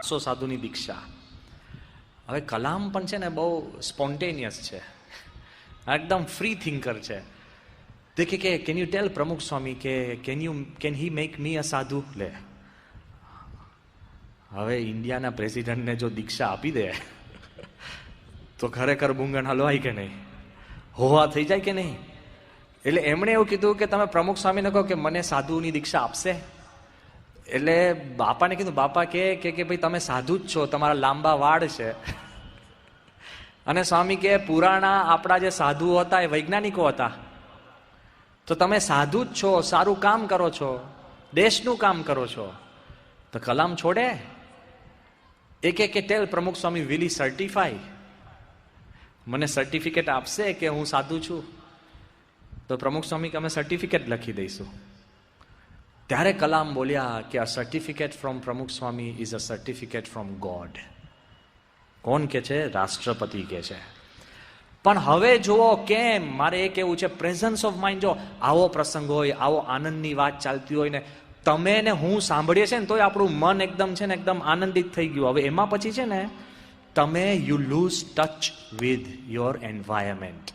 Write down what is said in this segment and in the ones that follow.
સાધુની દીક્ષા. હવે કલામ પણ છે ને બહુ સ્પોન્ટેનિયસ છે, એકદમ ફ્રી થિંકર છે. દેખે કે કેન યુ ટેલ પ્રમુખ સ્વામી કે કેન હી મેક મી અ સાધુ. લે, હવે ઇન્ડિયાના પ્રેસિડેન્ટને જો દીક્ષા આપી દે તો ખરેખર બુંગણ હલવાય કે નહીં, હોવા થઈ જાય કે નહીં. એટલે એમણે એવું કીધું કે તમે પ્રમુખ સ્વામીને કહો કે મને સાધુની દીક્ષા આપશે. એટલે બાપાને કીધું, બાપા કે ભાઈ તમે સાધુ જ છો, તમારા લાંબા વાળ છે. અને સ્વામી કે પુરાણા આપણા જે સાધુઓ હતા એ વૈજ્ઞાનિકો હતા, તો તમે સાધુ જ છો, સારું કામ કરો છો, દેશનું કામ કરો છો. તો કલામ છોડે. એક ટેલ પ્રમુખ સ્વામી વિલ હી સર્ટિફાઈ, મને સર્ટિફિકેટ આપશે કે હું સાધુ છું. તો પ્રમુખ સ્વામી કે અમે સર્ટિફિકેટ લખી દઈશું. ત્યારે કલામ બોલ્યા કે અ certificate from Pramukh Swami is a certificate from God. કોણ કે છે? રાષ્ટ્રપતિ કે છે. પણ હવે જુઓ કેમ, મારે એ કેવું છે, પ્રેઝન્સ ઓફ માઇન્ડ. જો આવો પ્રસંગ હોય, આવો આનંદની વાત ચાલતી હોય ને તમે ને હું સાંભળીએ છે ને તોય આપણું મન એકદમ છે ને એકદમ આનંદિત થઈ ગયું. હવે એમાં પછી છે ને તમે you loose touch with your environment.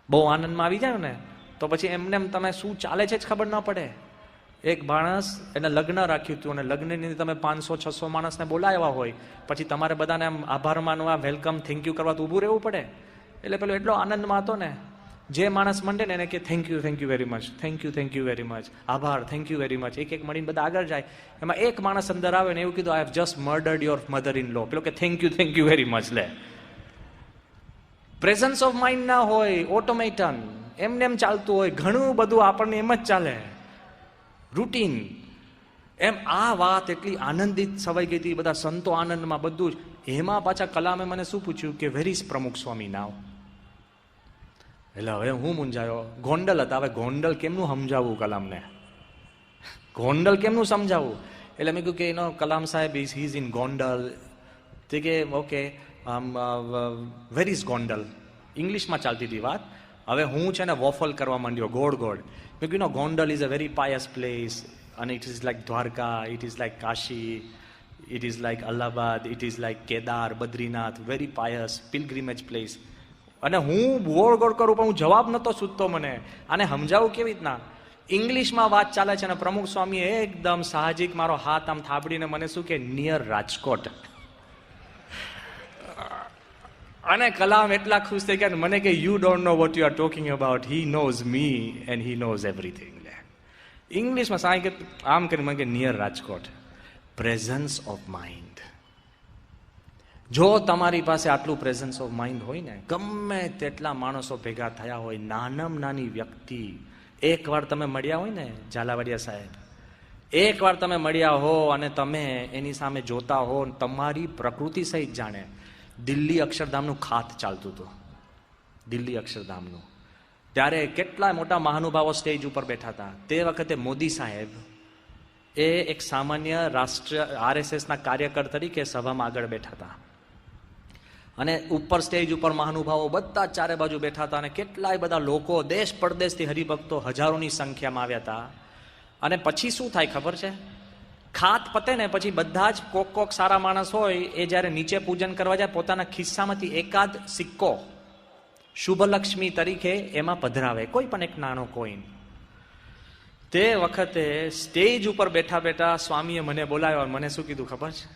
બહુ આનંદમાં આવી જાય ને તો પછી એમને તમે શું ચાલે છે જ ખબર ન પડે. એક માણસ એને લગ્ન રાખ્યું હતું અને લગ્નની તમે 500-600 માણસને બોલાવ્યા હોય, પછી તમારે બધાને આમ આભાર માનવા, વેલકમ, થેન્ક યુ કરવા તો ઊભું રહેવું પડે. એટલે પેલો એટલો આનંદમાં હતો ને, જે માણસ મંડે ને એને કે thank you very much, thank you very much, આભાર, થેન્ક યુ વેરી મચ, એક મળીને બધા આગળ જાય. એમાં એક માણસ અંદર આવે ને એવું કીધું, I have just murdered your mother in law. પેલો કે થેન્ક યુ વેરી મચ. લે, પ્રેઝન્સ ઓફ માઇન્ડ ના હોય, ઓટોમેટન એમને એમ ચાલતું હોય, ઘણું બધું આપણને એમ જ ચાલે, રૂટીન. એમ આ વાત એટલી આનંદિત સવાઈ ગઈ હતી, બધા સંતો આનંદમાં, બધું જ. એમાં પાછા કલામે મને શું પૂછ્યું કે વેર ઇઝ પ્રમુખ સ્વામી નાવ. એટલે હવે હું મૂંઝાયો. ગોંડલ હતા. હવે ગોંડલ કેમનું સમજાવવું કલામને, ગોંડલ કેમનું સમજાવવું? એટલે મેં કહ્યું કે એનો કલામ સાહેબ હી ઇઝ ઇન ગોંડલ. તે કે ઓકે, વેર ઇઝ ગોંડલ. ઇંગ્લિશમાં ચાલતી હતી વાત. હવે હું છે ને વોફલ કરવા માંડ્યો, ગોળ. મેં કહ્યું Gondal is a very pious place અને it is like Dwarka, it is like Kashi, it is like Allahabad, it is like Kedar, Badrinath, very pious pilgrimage place. અને હું ગોળ કરું પણ હું જવાબ નહોતો સૂચતો. મને આને સમજાવું કેવી રીતના? ઇંગ્લિશમાં વાત ચાલે છે અને પ્રમુખ સ્વામી એકદમ સાહજિક મારો હાથ આમ થાબડીને મને શું કે નિયર રાજકોટ. અને કલામ એટલા ખુશ થઈ ગયા મને કે you don't know what you are talking about, he knows me and he knows everything. ઇંગ્લિશમાં સાંઈ કે આમ કરીને મને કે near Rajkot. Presence of mind. જો તમારી પાસે આટલું પ્રેઝન્સ ઓફ માઇન્ડ હોય ને, ગમે તેટલા માણસો ભેગા થયા હોય, નાનામાં નાની વ્યક્તિ, એકવાર તમે મળ્યા હોય ને ઝાલાવાડિયા સાહેબ, એકવાર તમે મળ્યા હો અને તમે એની સામે જોતા હો, તમારી પ્રકૃતિ સહિત જાણે. દિલ્હી અક્ષરધામનું ખાત ચાલતું હતું, દિલ્હી અક્ષરધામનું. ત્યારે કેટલા મોટા મહાનુભાવો સ્ટેજ ઉપર બેઠા હતા. તે વખતે મોદી સાહેબ એ એક સામાન્ય રાષ્ટ્રીય RSSના કાર્યકર તરીકે સભામાં આગળ બેઠા હતા. અને ઉપર સ્ટેજ ઉપર મહાનુભાવો બધા ચારે બાજુ બેઠા હતા અને કેટલાય બધા લોકો દેશ પરદેશથી હરિભક્તો હજારોની સંખ્યામાં આવ્યા હતા. અને પછી શું થાય ખબર છે? ખાત પતે ને પછી બધા જ કોક સારા માણસ હોય એ જ્યારે નીચે પૂજન કરવા જાય, પોતાના ખિસ્સામાંથી એકાદ સિક્કો શુભલક્ષ્મી તરીકે એમાં પધરાવે, કોઈ પણ એક નાનો કોઈન. તે વખતે સ્ટેજ ઉપર બેઠા બેઠા સ્વામીએ મને બોલાવ્યો. મને શું કીધું ખબર છે?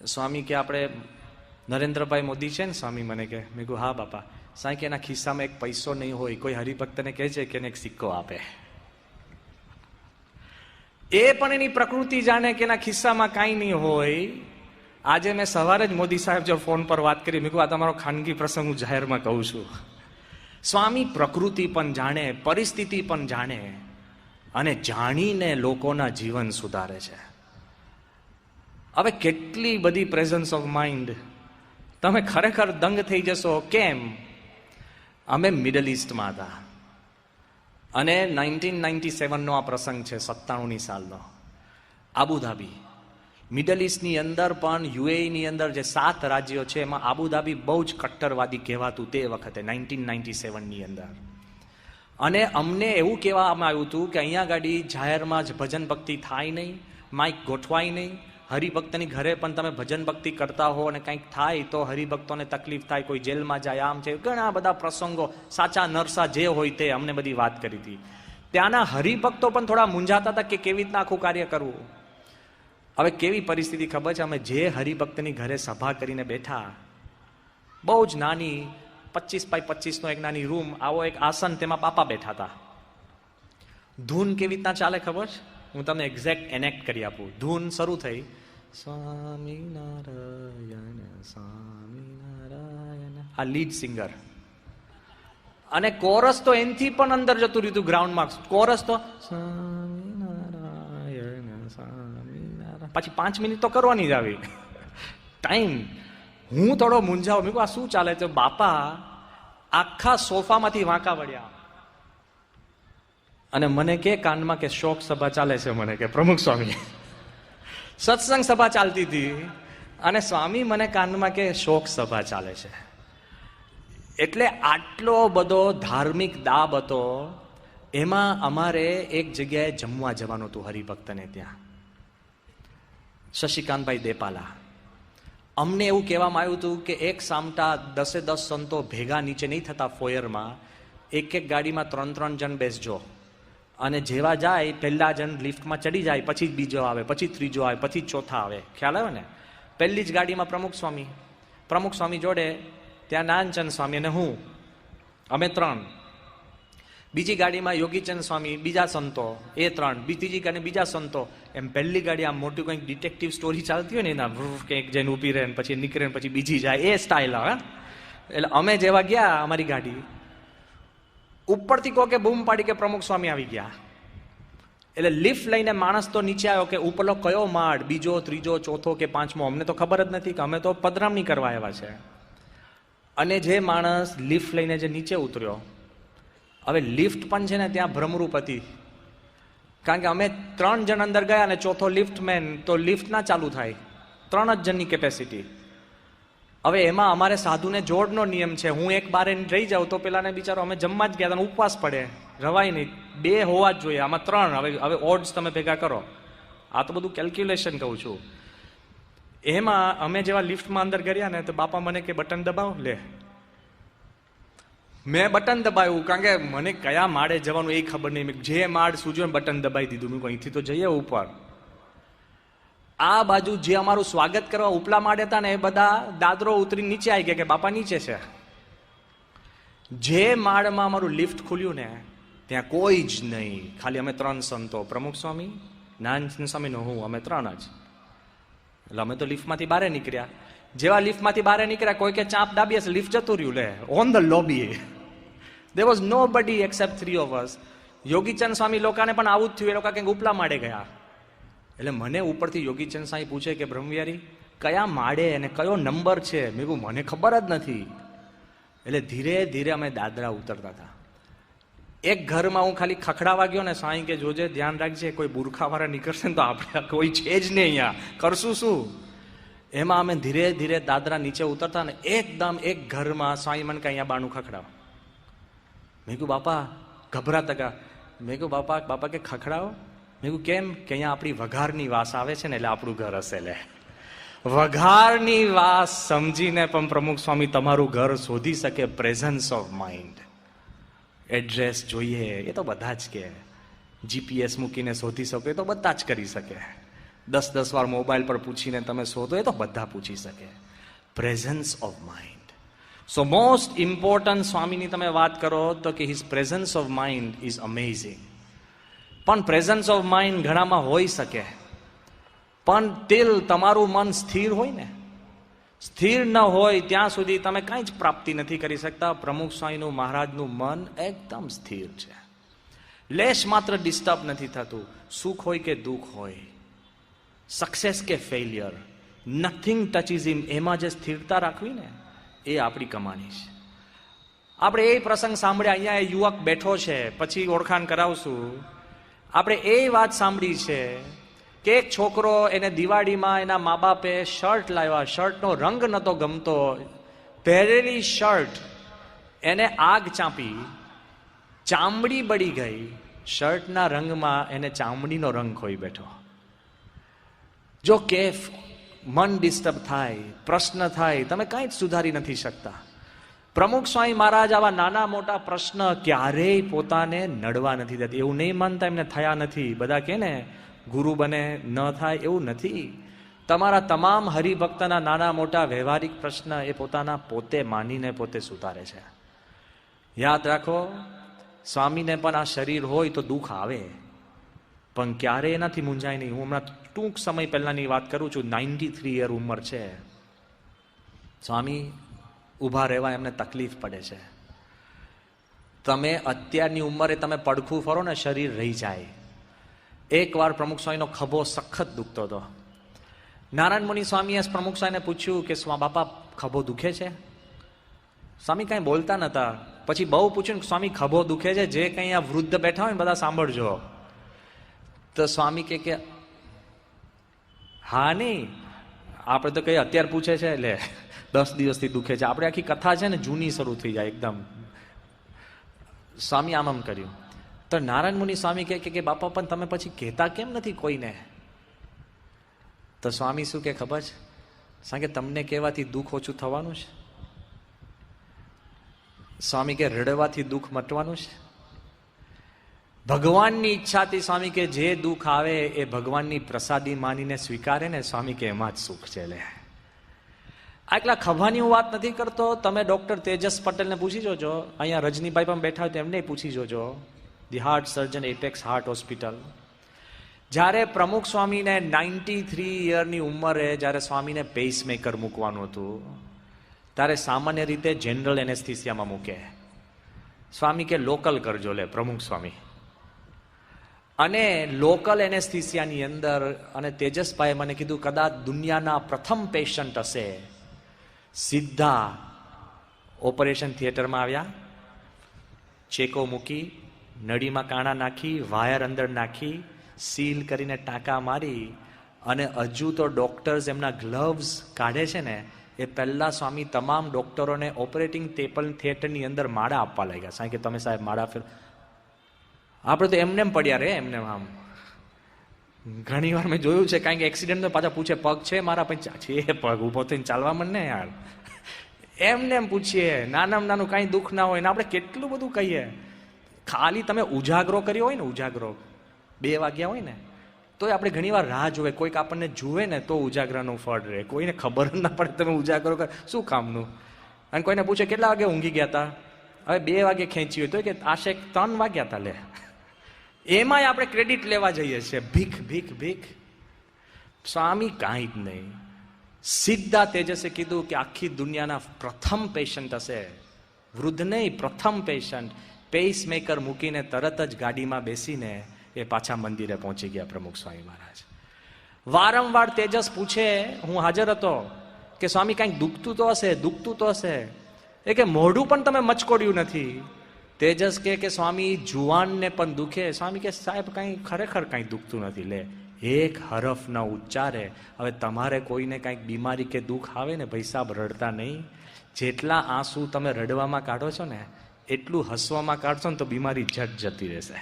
સ્વામી કે આપણે નરેન્દ્રભાઈ મોદી છે ને સ્વામી, મને કે. મેં કહ્યું હા બાપા. સાંઈ કે એના ખિસ્સામાં એક પૈસો નહીં હોય, કોઈ હરિભક્તને કહે છે કે એને એક સિક્કો આપે. એ પણ એની પ્રકૃતિ જાણે કે એના ખિસ્સામાં કાંઈ નહીં હોય. આજે મેં સવારે જ મોદી સાહેબ જો ફોન પર વાત કરી, મેં કહ્યું આ તમારો ખાનગી પ્રસંગ હું જાહેરમાં કહું છું. સ્વામી પ્રકૃતિ પણ જાણે, પરિસ્થિતિ પણ જાણે અને જાણીને લોકોના જીવન સુધારે છે. હવે કેટલી બધી પ્રેઝન્સ ઓફ માઇન્ડ, તમે ખરેખર દંગ થઈ જશો. કેમ? અમે મિડલ ઇસ્ટમાં હતા અને 1997નો આ પ્રસંગ છે, 97ની સાલનો, આબુધાબી. મિડલ ઇસ્ટની અંદર પણ UAEની અંદર જે 7 રાજ્યો છે એમાં આબુધાબી બહુ જ કટ્ટરવાદી કહેવાતું તે વખતે 1997ની અંદર. અને અમને એવું કહેવામાં આવ્યું હતું કે અહીંયા ગાડી જાહેરમાં જ ભજન ભક્તિ થાય નહીં, માઇક ગોઠવાય નહીં, હરિભક્તની ઘરે પણ તમે ભજન ભક્તિ કરતા હો અને કંઈક થાય તો હરિભક્તોને તકલીફ થાય, કોઈ જેલમાં જાય, આમ છે, ઘણા બધા પ્રસંગો, સાચા નરસા જે હોય તે અમને બધી વાત કરી હતી. ત્યાંના હરિભક્તો પણ થોડા મૂંઝાતા હતા કે કેવી રીતના આખું કાર્ય કરવું. હવે કેવી પરિસ્થિતિ ખબર છે, અમે જે હરિભક્તની ઘરે સભા કરીને બેઠા, બહુ જ નાની 25x25 એક નાની રૂમ, આવો એક આસન, તેમાં બાપા બેઠા હતા. ધૂન કેવી રીતના ચાલે ખબર છે? હું તમને એક્ઝેક્ટ એનેક્ટ કરી આપું. ધૂન શરૂ થઈ, સ્વામિનારાયણ સ્વામિનારાયણ, આ લીડ સિંગર, અને કોરસ તો એનથી પણ અંદર જતું રહ્યું ગ્રાઉન્ડમાં. કોરસ તો સ્વામિનારાયણ સ્વામિનારાયણ, પછી 5 મિનિટ તો કરવાની જ આવી ટાઈમ. હું થોડો મૂંઝાવ, મેં કહું આ શું ચાલે છે? બાપા આખા સોફામાંથી વાંકા વળ્યા અને મને કે કાનમાં કે શોક સભા ચાલે છે. મને કે પ્રમુખ સ્વામી, સત્સંગ સભા ચાલતી હતી અને સ્વામી મને કાનમાં કે શોક સભા ચાલે છે. એટલે આટલો બધો ધાર્મિક દાબ હતો. એમાં અમારે એક જગ્યાએ જમવા જવાનું હતું હરિભક્તને ત્યાં, શશિકાંતભાઈ દેપાલા. અમને એવું કહેવામાં આવ્યું હતું કે એક સામટા 10 સંતો ભેગા નીચે નહીં થતા ફોયરમાં, એક ગાડીમાં 3 જણ બેસજો, અને જેવા જાય પહેલા જણ લિફ્ટમાં ચડી જાય, પછી બીજો આવે, પછી ત્રીજો આવે, પછી ચોથા આવે. ખ્યાલ આવ્યો ને? પહેલી જ ગાડીમાં પ્રમુખ સ્વામી જોડે ત્યાં નાનચંદ સ્વામી અને હું, અમે 3. બીજી ગાડીમાં યોગીચંદ સ્વામી, બીજા સંતો, એ 3. ત્રીજી ગાડી બીજા સંતો. એમ પહેલી ગાડી આમ મોટી કંઈક ડિટેક્ટિવ સ્ટોરી ચાલતી હોય ને એના, કંઈક જઈને ઊભી રહે, પછી નીકળે, પછી બીજી જાય, એ સ્ટાઇલ આવે. એટલે અમે જેવા ગયા અમારી ગાડી, ઉપરથી કહો કે બૂમ પાડી કે પ્રમુખ સ્વામી આવી ગયા. એટલે લિફ્ટ લઈને માણસ તો નીચે આવ્યો કે ઉપરનો કયો માળ, બીજો, ત્રીજો, ચોથો કે 5મો, અમને તો ખબર જ નથી, કે અમે તો પધરામણી કરવા આવ્યા છે. અને જે માણસ લિફ્ટ લઈને જે નીચે ઉતર્યો, હવે લિફ્ટ પણ છે ને ત્યાં ભ્રમરૂપ હતી, કારણ કે અમે 3 જણ અંદર ગયા અને ચોથો લિફ્ટમેન, તો લિફ્ટ ના ચાલુ થાય, 3 જ જણની કેપેસિટી. હવે એમાં અમારે સાધુને જોડનો નિયમ છે, હું એક બારે રહી જાઉં તો પેલાને બિચારો, અમે જમવા જ ગયા હતા, ઉપવાસ પડે, રવાય નહીં, 2 હોવા જ જોઈએ, આમાં 3. હવે ઓડ્સ તમે ભેગા કરો, આ તો બધું કેલ્ક્યુલેશન કહું છું. એમાં અમે જેવા લિફ્ટમાં અંદર ગયા ને, તો બાપા મને કે બટન દબાવ. લે, મેં બટન દબાવ્યું, કારણ કે મને કયા માળે જવાનું એ ખબર નહીં. મેં જે માળ સૂજ્યો બટન દબાવી દીધું. મેં અહીંથી તો જઈએ ઉપર. આ બાજુ જે અમારું સ્વાગત કરવા ઉપલા માળે હતા ને, એ બધા દાદરો ઉતરી નીચે આવી ગયા કે બાપા નીચે છે. જે માળમાં અમારું લિફ્ટ ખુલ્યું ને, ત્યાં કોઈ જ નહીં, ખાલી અમે 3 સંતો, પ્રમુખ સ્વામી, નાનચંદ સ્વામી ને હું, અમે 3 જ. એટલે અમે તો લિફ્ટમાંથી બહાર નીકળ્યા. જેવા લિફ્ટમાંથી બહાર નીકળ્યા, કોઈ કે ચાપ દાબી હશે, લિફ્ટ જતું રહ્યું. લે, on the lobby there was nobody except 3 of us. યોગીચંદ સ્વામી લોકોને પણ આવું જ થયું, એ લોકો કંઈક ઉપલા માળે ગયા. એટલે મને ઉપરથી યોગીચંદ સ્વામી પૂછે કે બ્રહ્મવિહારી કયા માળે અને કયો નંબર છે? મેં કહ્યું મને ખબર જ નથી. એટલે ધીરે ધીરે અમે દાદરા ઉતરતા હતા. એક ઘરમાં હું ખાલી ખખડાવા ગયો ને, સાંઈ કે જોજે, ધ્યાન રાખજે, કોઈ બુરખાવાળા નીકળશે ને તો આપણે કોઈ છે જ નહીં, અહીંયા કરશું શું? એમાં અમે ધીરે ધીરે દાદરા નીચે ઉતરતા ને, એકદમ એક ઘરમાં સાંઈ મને કે અહીંયા બાણું ખખડાવ. મેં કહ્યું બાપા, ગભરાતા ગયા. મેં કહ્યું બાપા કે ખખડાવો. મેં કહ્યું કેમ? કે અહીંયા આપણી વઘારની વાસ આવે છે ને, એટલે આપણું ઘર હશે. લે, વઘારની વાસ સમજીને પણ પ્રમુખ સ્વામી તમારું ઘર શોધી શકે. પ્રેઝન્સ ઓફ માઇન્ડ, એડ્રેસ જોઈએ એ તો બધા જ કે, જીપીએસ મૂકીને શોધી શકો એ તો બધા જ કરી શકે. 10 વાર મોબાઈલ પર પૂછીને તમે શોધો એ તો બધા પૂછી શકે. Presence of mind. So most important સ્વામીની તમે વાત કરો તો કે his presence of mind is amazing. પણ પ્રેઝન્સ ઓફ માઇન્ડ ઘણામાં હોઈ શકે, પણ તિલ તમારું મન સ્થિર હોય ને, સ્થિર ન હોય ત્યાં સુધી તમે કાંઈ જ પ્રાપ્તિ નથી કરી શકતા. પ્રમુખ સ્વામીનું, મહારાજનું મન એકદમ સ્થિર છે, લેશ માત્ર ડિસ્ટર્બ નથી થતું. સુખ હોય કે દુઃખ હોય, સક્સેસ કે ફેલિયર, નથિંગ ટચીઝ હિમ. એમાં જે સ્થિરતા રાખવી ને, એ આપણી કમાણી છે. આપણે એ પ્રસંગ સાંભળ્યા, અહીંયા એ યુવક બેઠો છે, પછી ઓળખાણ કરાવશું. આપણે એ વાત સાંભળી છે કે એક છોકરો, એને દિવાળીમાં એના મા બાપે શર્ટ લાવ્યા, શર્ટનો રંગ નહોતો ગમતો, પહેરેલી શર્ટ એને આગ ચાંપી, ચામડી બળી ગઈ, શર્ટના રંગમાં એને ચામડીનો રંગ ખોઈ બેઠો. જો કેફ મન ડિસ્ટર્બ થાય, પ્રશ્ન થાય, તમે કાંઈ જ સુધારી નથી શકતા. પ્રમુખ સ્વામી મહારાજ આવા નાના મોટા પ્રશ્ન ક્યારેય પોતાને નડવા નથી દેતા. એવું નહીં માનતા એમને થયા નથી. બધા કે ને ગુરુ બને ન થાય, એવું નથી. તમારા તમામ હરિભક્તના નાના મોટા વ્યવહારિક પ્રશ્ન એ પોતાના પોતે માનીને પોતે સુધારે છે. યાદ રાખો, સ્વામીને પણ આ શરીર હોય તો દુઃખ આવે, પણ ક્યારે એનાથી મૂંઝાય નહીં. હું હમણાં ટૂંક સમય પહેલાની વાત કરું છું. 93 યર ઉંમર છે. સ્વામી ઊભા રહેવા એમને તકલીફ પડે છે. તમે અત્યારની ઉંમરે તમે પડખું ફરો ને શરીર રહી જાય. એકવાર પ્રમુખ સ્વામીનો ખભો સખત દુખતો હતો. નારાયણ મુનિ સ્વામીએ પ્રમુખ સ્વામીને પૂછ્યું કે બાપા ખભો દુખે છે? સ્વામી કાંઈ બોલતા નતા. પછી બહુ પૂછ્યું કે સ્વામી ખભો દુખે છે, જે કંઈ આ વૃદ્ધ બેઠા હોય ને બધા સાંભળજો. તો સ્વામી કે હા નહીં, આપણે તો કઈ અત્યારે પૂછે છે એટલે 10 દિવસથી દુખે છે. આપણે આખી કથા છે ને જૂની શરૂ થઈ જાય એકદમ. સ્વામી આમ કર્યું. તો નારાયણ મુનિ સ્વામી કે બાપા પણ તમે પછી કહેતા કેમ નથી કોઈને? તો સ્વામી શું કે ખબર છે? કે તમને કહેવાથી દુઃખ ઓછું થવાનું છે. સ્વામી કે રડવાથી દુઃખ મટવાનું છે. ભગવાનની ઈચ્છાથી સ્વામી કે જે દુઃખ આવે એ ભગવાનની પ્રસાદી માનીને સ્વીકારે ને સ્વામી કે એમાં જ સુખ છે. લે આટલા ખભાની હું વાત નથી કરતો. તમે ડોક્ટર તેજસ પટેલને પૂછી જોજો. અહીંયા રજનીભાઈ પણ બેઠા હોય તો એમને પૂછી જોજો. The heart surgeon, apex heart hospital. જ્યારે પ્રમુખ સ્વામીને 93 યરની ઉંમરે જ્યારે સ્વામીને પેસમેકર મૂકવાનું હતું, ત્યારે સામાન્ય રીતે જનરલ એનેસ્થિસિયામાં મૂકે. સ્વામી કે લોકલ કરજો. લે પ્રમુખ સ્વામી અને લોકલ એનેસ્થિસિયાની અંદર. અને તેજસભાઈએ મને કીધું કદાચ દુનિયાના પ્રથમ પેશન્ટ હશે. સીધા ઓપરેશન થિયેટરમાં આવ્યા, ચેકો મૂકી, નળીમાં કાણા નાખી, વાયર અંદર નાખી, સીલ કરીને ટાંકા મારી, અને હજુ તો ડોક્ટર્સ એમના ગ્લવ્સ કાઢે છે ને એ પહેલા સ્વામી તમામ ડોક્ટરોને ઓપરેટિંગ થિયેટરની અંદર માળા આપવા લાગ્યા. સાહેબ કે તમે સાહેબ માળા ફેર. આપણે તો એમને પડ્યા રે એમને. આમ ઘણી વાર મેં જોયું છે, કારણ કે એક્સિડન્ટ પાછા પૂછે પગ છે મારા, પછી છે પગ, ઉભો થઈને ચાલવા મને યાર. એમને એમ પૂછીએ, નાનામાં નાનું કાંઈ દુઃખ ના હોય ને આપણે કેટલું બધું કહીએ. ખાલી તમે ઉજાગરો કર્યો હોય ને, ઉજાગરો 2 વાગ્યા હોય ને, તોય આપણે ઘણી વાર રાહ જોવે. કોઈક આપણને જુએ ને તો ઉજાગરાનું ફળ રહે. કોઈને ખબર ના પડે તમે ઉજાગરો કર, શું કામનું? અને કોઈને પૂછે કેટલા વાગે ઊંઘી ગયા હતા, હવે 2 વાગે ખેંચી હોય તો કે આશેક 3 વાગ્યા હતા. લે એમાંય આપણે ક્રેડિટ લેવા જઈએ છીએ. ભીખ ભીખ ભીખ. સ્વામી કાંઈ જ નહીં. સીધા તેજસે કીધું કે આખી દુનિયાના પ્રથમ પેશન્ટ હશે. વૃદ્ધ નહીં, પ્રથમ પેશન્ટ. પેસમેકર મૂકીને તરત જ ગાડીમાં બેસીને એ પાછા મંદિરે પહોંચી ગયા પ્રમુખ સ્વામી મહારાજ. વારંવાર તેજસ પૂછે, હું હાજર હતો, કે સ્વામી કાંઈક દુખતું તો હશે, દુખતું તો હશે. એ કે મોઢું પણ તમે મચકોડ્યું નથી. તેજસ કે સ્વામી જુવાનને પણ દુખે. સ્વામી કે સાહેબ કાંઈ ખરેખર કાંઈ દુખતું નથી. લે એક હરફ ન ઉચ્ચારે. હવે તમારે કોઈને કાંઈક બીમારી કે દુઃખ આવે ને ભાઈ સાહેબ રડતા નહીં. જેટલા આંસુ તમે રડવામાં કાઢો છો ને એટલું હસવામાં કાઢશો ને તો બીમારી ઝટ જતી રહેશે.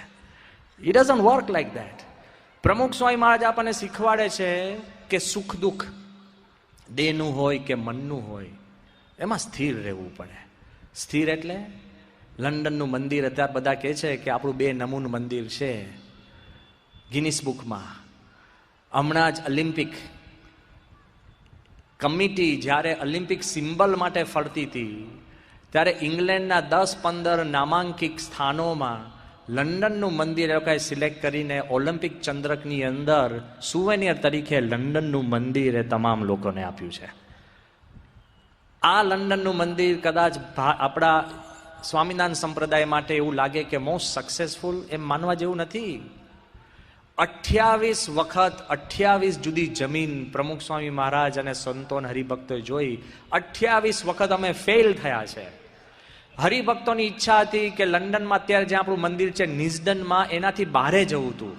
It doesn't work like that. પ્રમુખ સ્વામી મહારાજ આપણને શીખવાડે છે કે સુખ દુઃખ દેહનું હોય કે મનનું હોય એમાં સ્થિર રહેવું પડે. સ્થિર એટલે લંડનનું મંદિર અત્યારે બધા કહે છે કે આપણું 2 નમૂન મંદિર છે ગિનિસ બુકમાં. હમણાં જ ઓલિમ્પિક કમિટી જ્યારે ઓલિમ્પિક સિમ્બલ માટે ફરતી હતી ત્યારે ઇંગ્લેન્ડના 10-15 નામાંકિત સ્થાનોમાં લંડનનું મંદિર એ લોકોએ સિલેક્ટ કરીને ઓલિમ્પિક ચંદ્રકની અંદર સુવેનિયર તરીકે લંડનનું મંદિર એ તમામ લોકોને આપ્યું છે. આ લંડનનું મંદિર કદાચ આપણા સ્વામિનારાયણ સંપ્રદાય માટે એવું લાગે કે મોસ્ટ સક્સેસફુલ, એમ માનવા જેવું નથી. 28 વખત 28 જુદી જમીન પ્રમુખ સ્વામી મહારાજ અને સંતો હરિભક્તોએ જોઈ. 28 વખત અમે ફેલ થયા છે. હરિભક્તોની ઈચ્છા હતી કે લંડનમાં અત્યારે જ્યાં આપણું મંદિર છે નિઝડનમાં, એનાથી બહારે જવું હતું.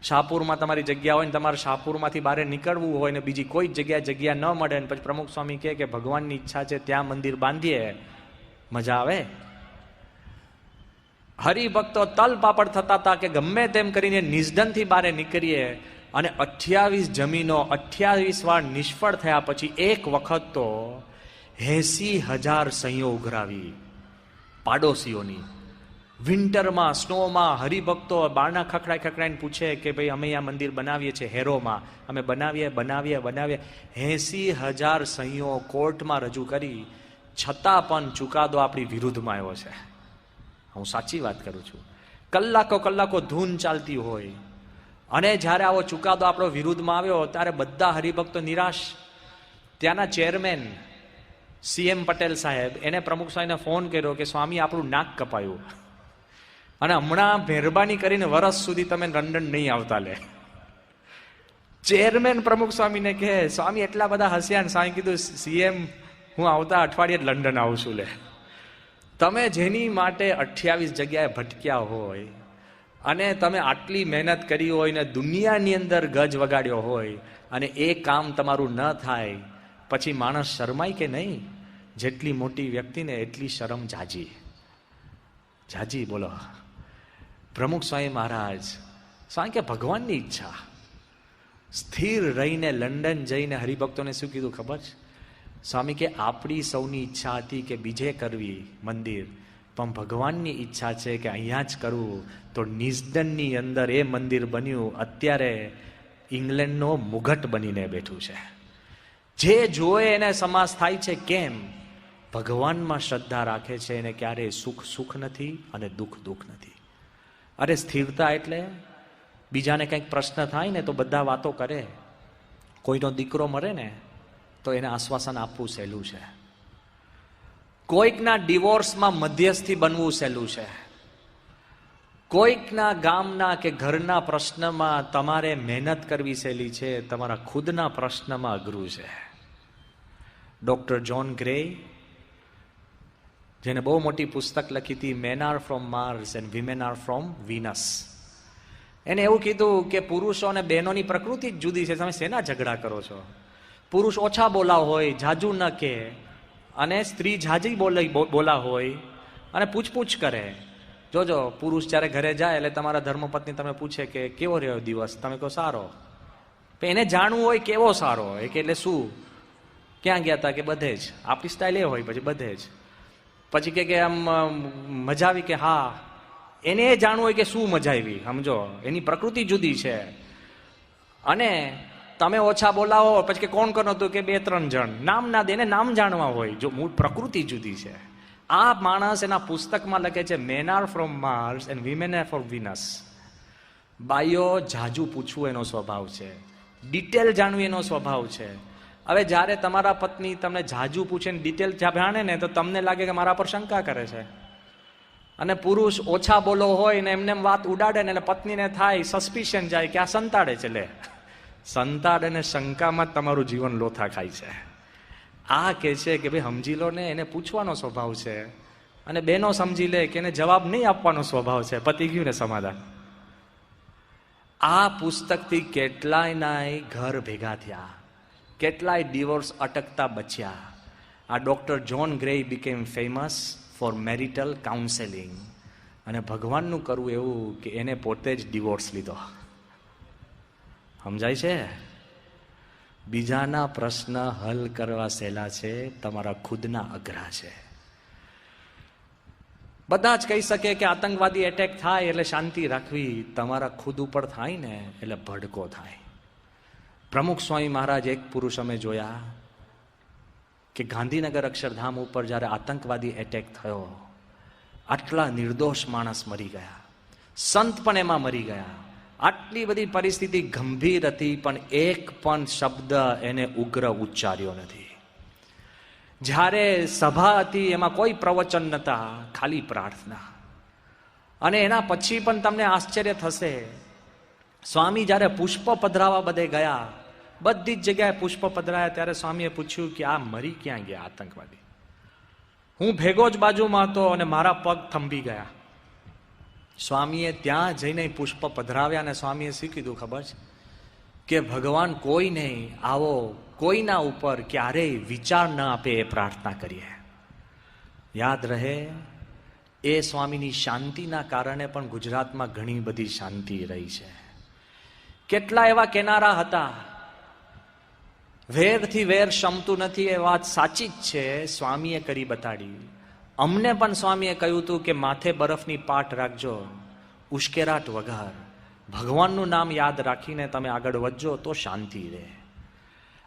શાહપુરમાં તમારી જગ્યા હોય ને તમારે શાહપુરમાંથી બહાર નીકળવું હોય ને બીજી કોઈ જગ્યા ન મળે ને પછી પ્રમુખ સ્વામી કહે કે ભગવાનની ઈચ્છા છે ત્યાં મંદિર બાંધીએ, મજા આવે. હરિભક્તો તલ પાપડ થતા હતા કે ગમે તેમ કરીને નિઝડનથી બહાર નીકળીએ અને 28 જમીનો 28 વાર નિષ્ફળ થયા પછી એક વખત તો 80,000 સહીઓ ઉઘરાવી પાડોશીઓની. વિન્ટરમાં, સ્નોમાં હરિભક્તો બારણા ખખડાઈને પૂછે કે ભાઈ અમે આ મંદિર બનાવીએ છીએ હેરોમાં, અમે બનાવીએ. 80,000 સહીઓ કોર્ટમાં રજૂ કરી, છતાં પણ ચુકાદો આપણી વિરુદ્ધમાં આવ્યો છે. હું સાચી વાત કરું છું. કલાકો ધૂન ચાલતી હોય અને જ્યારે આવો ચુકાદો આપણો વિરુદ્ધમાં આવ્યો ત્યારે બધા હરિભક્તો નિરાશ. ત્યાંના ચેરમેન CM પટેલ સાહેબ, એને પ્રમુખ સ્વામીને ફોન કર્યો કે સ્વામી આપણું નાક કપાયું અને હમણાં મહેરબાની કરીને વર્ષ સુધી તમે લંડન નહીં આવતા લે. ચેરમેન પ્રમુખ સ્વામીને કહે સ્વામી એટલા બધા હસ્યા. સ્વામી કીધું CM હું આવતા અઠવાડિયે લંડન આવું છું લે. તમે જેની માટે 28 જગ્યાએ ભટક્યા હોય અને તમે આટલી મહેનત કરી હોય ને દુનિયાની અંદર ગજ વગાડ્યો હોય અને એ કામ તમારું ન થાય, પછી માણસ શરમાય કે નહીં? જેટલી મોટી વ્યક્તિને એટલી શરમ જાજી. બોલો. પ્રમુખ સ્વામી મહારાજ સ્વામી કે ભગવાનની ઈચ્છા, સ્થિર રહીને લંડન જઈને હરિભક્તોને શું કીધું ખબર છે? સ્વામી કે આપણી સૌની ઈચ્છા હતી કે બીજે કરવી મંદિર, પણ ભગવાનની ઈચ્છા છે કે અહીંયા જ કરવું. તો નિઝડનની અંદર એ મંદિર બન્યું, અત્યારે ઇંગ્લેન્ડનો મુગટ બનીને બેઠું છે. જે જોએ એને સમાસ થાય છે. કેમ? ભગવાનમાં શ્રદ્ધા રાખે છે એને ક્યારેય સુખ નથી અને દુઃખ નથી. અરે સ્થિરતા એટલે બીજાને કંઈક પ્રશ્ન થાય ને તો બધા વાતો કરે. કોઈનો દીકરો મરે ને તો એને આશ્વાસન આપવું સહેલું છે. કોઈકના ડિવોર્સમાં મધ્યસ્થી બનવું સહેલું છે. કોઈકના ગામના કે ઘરના પ્રશ્નમાં તમારે મહેનત કરવી સહેલી છે, તમારા ખુદના પ્રશ્નમાં અઘરું છે. ડોક્ટર જ્હોન ગ્રે, જેને બહુ મોટી પુસ્તક લખી હતી men are from Mars and women are from Venus, એને એવું કીધું કે પુરુષો અને બહેનોની પ્રકૃતિ જ જુદી છે. તમે શેના ઝઘડા કરો છો? પુરુષ ઓછા બોલા હોય, જાજુ ન કે, અને સ્ત્રી જાજી બોલા હોય અને પૂછપૂછ કરે. જોજો, પુરુષ જ્યારે ઘરે જાય એટલે તમારા ધર્મપત્ની તમે પૂછે કે કેવો રહ્યો દિવસ, તમે કહો સારો. એને જાણવું હોય કેવો સારો હોય કે એટલે શું, ક્યાં ગયા હતા કે બધે જ. આપણી સ્ટાઇલ એ હોય પછી બધે જ. પછી કે આમ મજા આવી કે હા, એને એ જાણવું હોય કે શું મજા આવી. સમજો, એની પ્રકૃતિ જુદી છે. અને તમે ઓછા બોલાવો પછી કે કોણ કોણ હતું કે 2-3 જણ, નામ ના દે, એને નામ જાણવા હોય. જો મૂળ પ્રકૃતિ જુદી છે. આ માણસ એના પુસ્તકમાં લખે છે men are from Mars and women are from Venus. બાઈઓ જાજુ પૂછવું એનો સ્વભાવ છે, ડિટેલ જાણવી એનો સ્વભાવ છે. હવે જ્યારે તમારા પત્ની તમને જાજુ પૂછે ને ડિટેલ જાણે ને તો તમને લાગે કે મારા પર શંકા કરે છે. અને પુરુષ ઓછા બોલો હોય ને એમને વાત ઉડાડે ને એટલે પત્નીને થાય, સસ્પિશન જાય કે આ સંતાડે છે. લે, સંતાડ અને શંકામાં તમારું જીવન લોથા ખાય છે. આ કે છે કે ભાઈ સમજી લો ને, એને પૂછવાનો સ્વભાવ છે. અને બહેનો સમજી લે કે એને જવાબ નહીં આપવાનો સ્વભાવ છે. પતી ગયું ને સમાધાન. આ પુસ્તકથી કેટલાયના ઘર ભેગા થયા, કેટલાય ડિવોર્સ અટકતા બચ્યા. આ doctor John grey became famous for marital counselling. અને ભગવાનનું કરવું એવું કે એને પોતે જ ડિવોર્સ લીધો. સમજાય છે? બીજાના પ્રશ્ન હલ કરવા સહેલા છે, તમારા ખુદના અઘરા છે. બધા જ કહી શકે કે આતંકવાદી એટેક થાય એટલે શાંતિ રાખવી, તમારા ખુદ ઉપર થાય ને એટલે ભડકો થાય. પ્રમુખ સ્વામી મહારાજ એક પુરુષ અમે જોયા કે ગાંધીનગર અક્ષરધામ ઉપર જ્યારે આતંકવાદી એટેક થયો, આટલા નિર્દોષ માણસ મરી ગયા, સંત પણ એમાં મરી ગયા. આટલી બધી પરિસ્થિતિ ગંભીર હતી, પણ એક પણ શબ્દ એને ઉગ્ર ઉચ્ચાર્યો નથી. જ્યારે સભા હતી એમાં કોઈ પ્રવચન નહોતા, ખાલી પ્રાર્થના. અને એના પછી પણ તમને આશ્ચર્ય થશે, સ્વામી જ્યારે પુષ્પ પધરાવા બધે ગયા, બધી જ જગ્યાએ પુષ્પ પધરાયા, ત્યારે સ્વામીએ પૂછ્યું કે આ મરી ક્યાં ગયા આતંકવાદી? હું ભેગો જ બાજુમાં હતો અને મારા પગ થંભી ગયા. સ્વામીએ ત્યાં જઈને પુષ્પ પધરાવ્યા અને સ્વામીએ શું કીધું ખબર છે? કે ભગવાન કોઈ નહીં, આવો કોઈના ઉપર ક્યારેય વિચાર ન આપે એ પ્રાર્થના કરીએ. યાદ રહે, એ સ્વામીની શાંતિના કારણે પણ ગુજરાતમાં ઘણી બધી શાંતિ રહી છે. કેટલા એવા કેનારા હતા. વેરથી વેર શમતું નથી એ વાત સાચી જ છે, સ્વામીએ કરી બતાડી. અમને પણ સ્વામીએ કહ્યું હતું કે માથે બરફની પાટ રાખજો, ઉશ્કેરાટ વગર ભગવાનનું નામ યાદ રાખીને તમે આગળ વધજો તો શાંતિ રહે.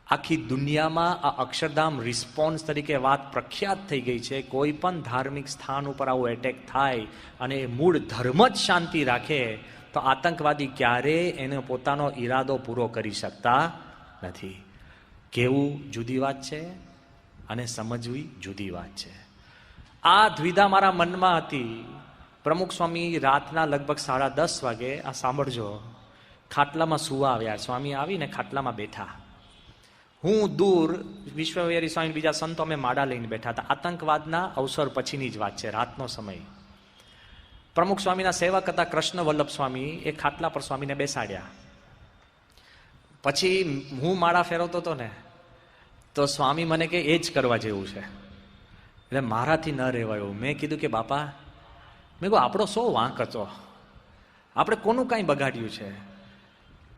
આખી દુનિયામાં આ અક્ષરધામ રિસ્પોન્સ તરીકે વાત પ્રખ્યાત થઈ ગઈ છે. કોઈ પણ ધાર્મિક સ્થાન ઉપર આવું એટેક થાય અને એ મૂળ ધર્મ જ શાંતિ રાખે તો આતંકવાદી ક્યારેય એને પોતાનો ઈરાદો પૂરો કરી શકતા નથી. કેવું જુદી વાત છે અને સમજવી જુદી વાત છે. આ દ્વિધા મારા મનમાં હતી. પ્રમુખ સ્વામી રાતના લગભગ 10:30 વાગે, આ સાંભળજો, ખાટલામાં સુવા આવ્યા. સ્વામી આવીને ખાટલામાં બેઠા. હું દૂર, વિશ્વવિહારી સ્વામી બીજા સંતો અમે માળા લઈને બેઠા હતા. આતંકવાદના અવસર પછીની જ વાત છે, રાતનો સમય. પ્રમુખ સ્વામીના સેવક હતા કૃષ્ણ વલ્લભ સ્વામી, એ ખાટલા પર સ્વામીને બેસાડ્યા. પછી હું માળા ફેરવતો હતો ને, તો સ્વામી મને કે એ જ કરવા જેવું છે. એટલે મારાથી ન રહેવાયું. મેં કીધું કે બાપા, મેં કહું આપણો શો વાંક હતો? આપણે કોનું કાંઈ બગાડ્યું છે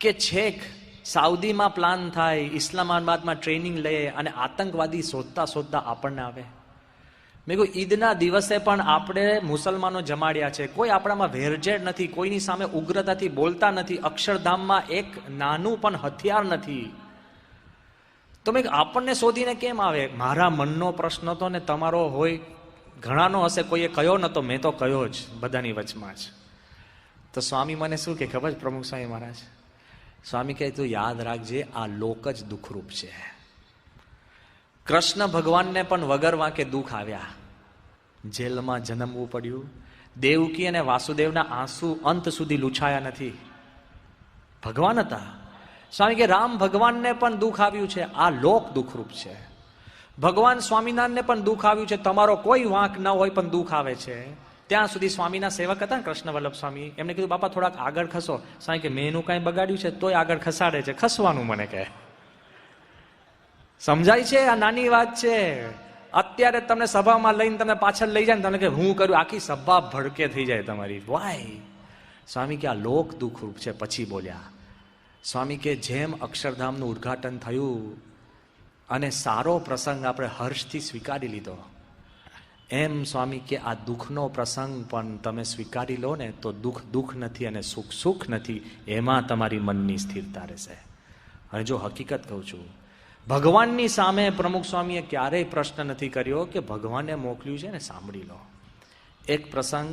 કે છેક સાઉદીમાં પ્લાન થાય, ઇસ્લામાબાદમાં ટ્રેનિંગ લે અને આતંકવાદી શોધતા શોધતા આપણને આવે. મેં કહ્યું ઈદના દિવસે પણ આપણે મુસલમાનો જમાડ્યા છે. કોઈ આપણામાં વેરઝેર નથી, કોઈની સામે ઉગ્રતાથી બોલતા નથી, અક્ષરધામમાં એક નાનું પણ હથિયાર નથી. તો મેં આપણને શોધીને કેમ આવે? મારા મનનો પ્રશ્ન તો ને તમારો હોય ઘણાનો હશે, કોઈએ કયો નતો, મેં તો કયો જ બધાની વચમાં જ. તો સ્વામી મને શું કે ખબર? પ્રમુખ સ્વામી મહારાજ સ્વામી કહે તું યાદ રાખજે, આ લોક જ દુઃખરૂપ છે. કૃષ્ણ ભગવાનને પણ વગર વાંકે દુઃખ આવ્યા, જેલમાં જન્મવું પડ્યું. દેવકી અને વાસુદેવના આંસુ અંત સુધી લૂછાયા નથી, ભગવાન હતા. સ્વામી કે રામ ભગવાનને પણ દુઃખ આવ્યું છે, આ લોક દુઃખરૂપ છે. ભગવાન સ્વામિનારાયણને પણ દુઃખ આવ્યું છે, તમારો કોઈ વાંક ન હોય પણ દુઃખ આવે છે. ત્યાં સુધી સ્વામીના સેવક હતા કૃષ્ણ વલ્લભ સ્વામી, એમને કીધું બાપા થોડાક આગળ ખસો. સ્વામી કે મેં એનું કાંઈ બગાડ્યું છે તોય આગળ ખસાડે છે, ખસવાનું મને કહે. સમજાય છે? આ નાની વાત છે. અત્યારે તમને સભામાં લઈને તમે પાછળ લઈ જાય ને, તમે કે હું કર્યું, આખી સભા ભડકે થઈ જાય તમારી. વાય સ્વામી કે આ લોક દુઃખરૂપ છે. પછી બોલ્યા સ્વામી કે જેમ અક્ષરધામનું ઉદ્ઘાટન થયું અને સારો પ્રસંગ આપણે હર્ષથી સ્વીકારી લીધો, એમ સ્વામી કે આ દુઃખનો પ્રસંગ પણ તમે સ્વીકારી લો ને તો દુઃખ દુઃખ નથી અને સુખ સુખ નથી, એમાં તમારી મનની સ્થિરતા રહેશે. અને જો હકીકત કહું છું, ભગવાનની સામે પ્રમુખ સ્વામીએ ક્યારેય પ્રશ્ન નથી કર્યો કે ભગવાને મોકલ્યું છે ને સાંભળી લો. એક પ્રસંગ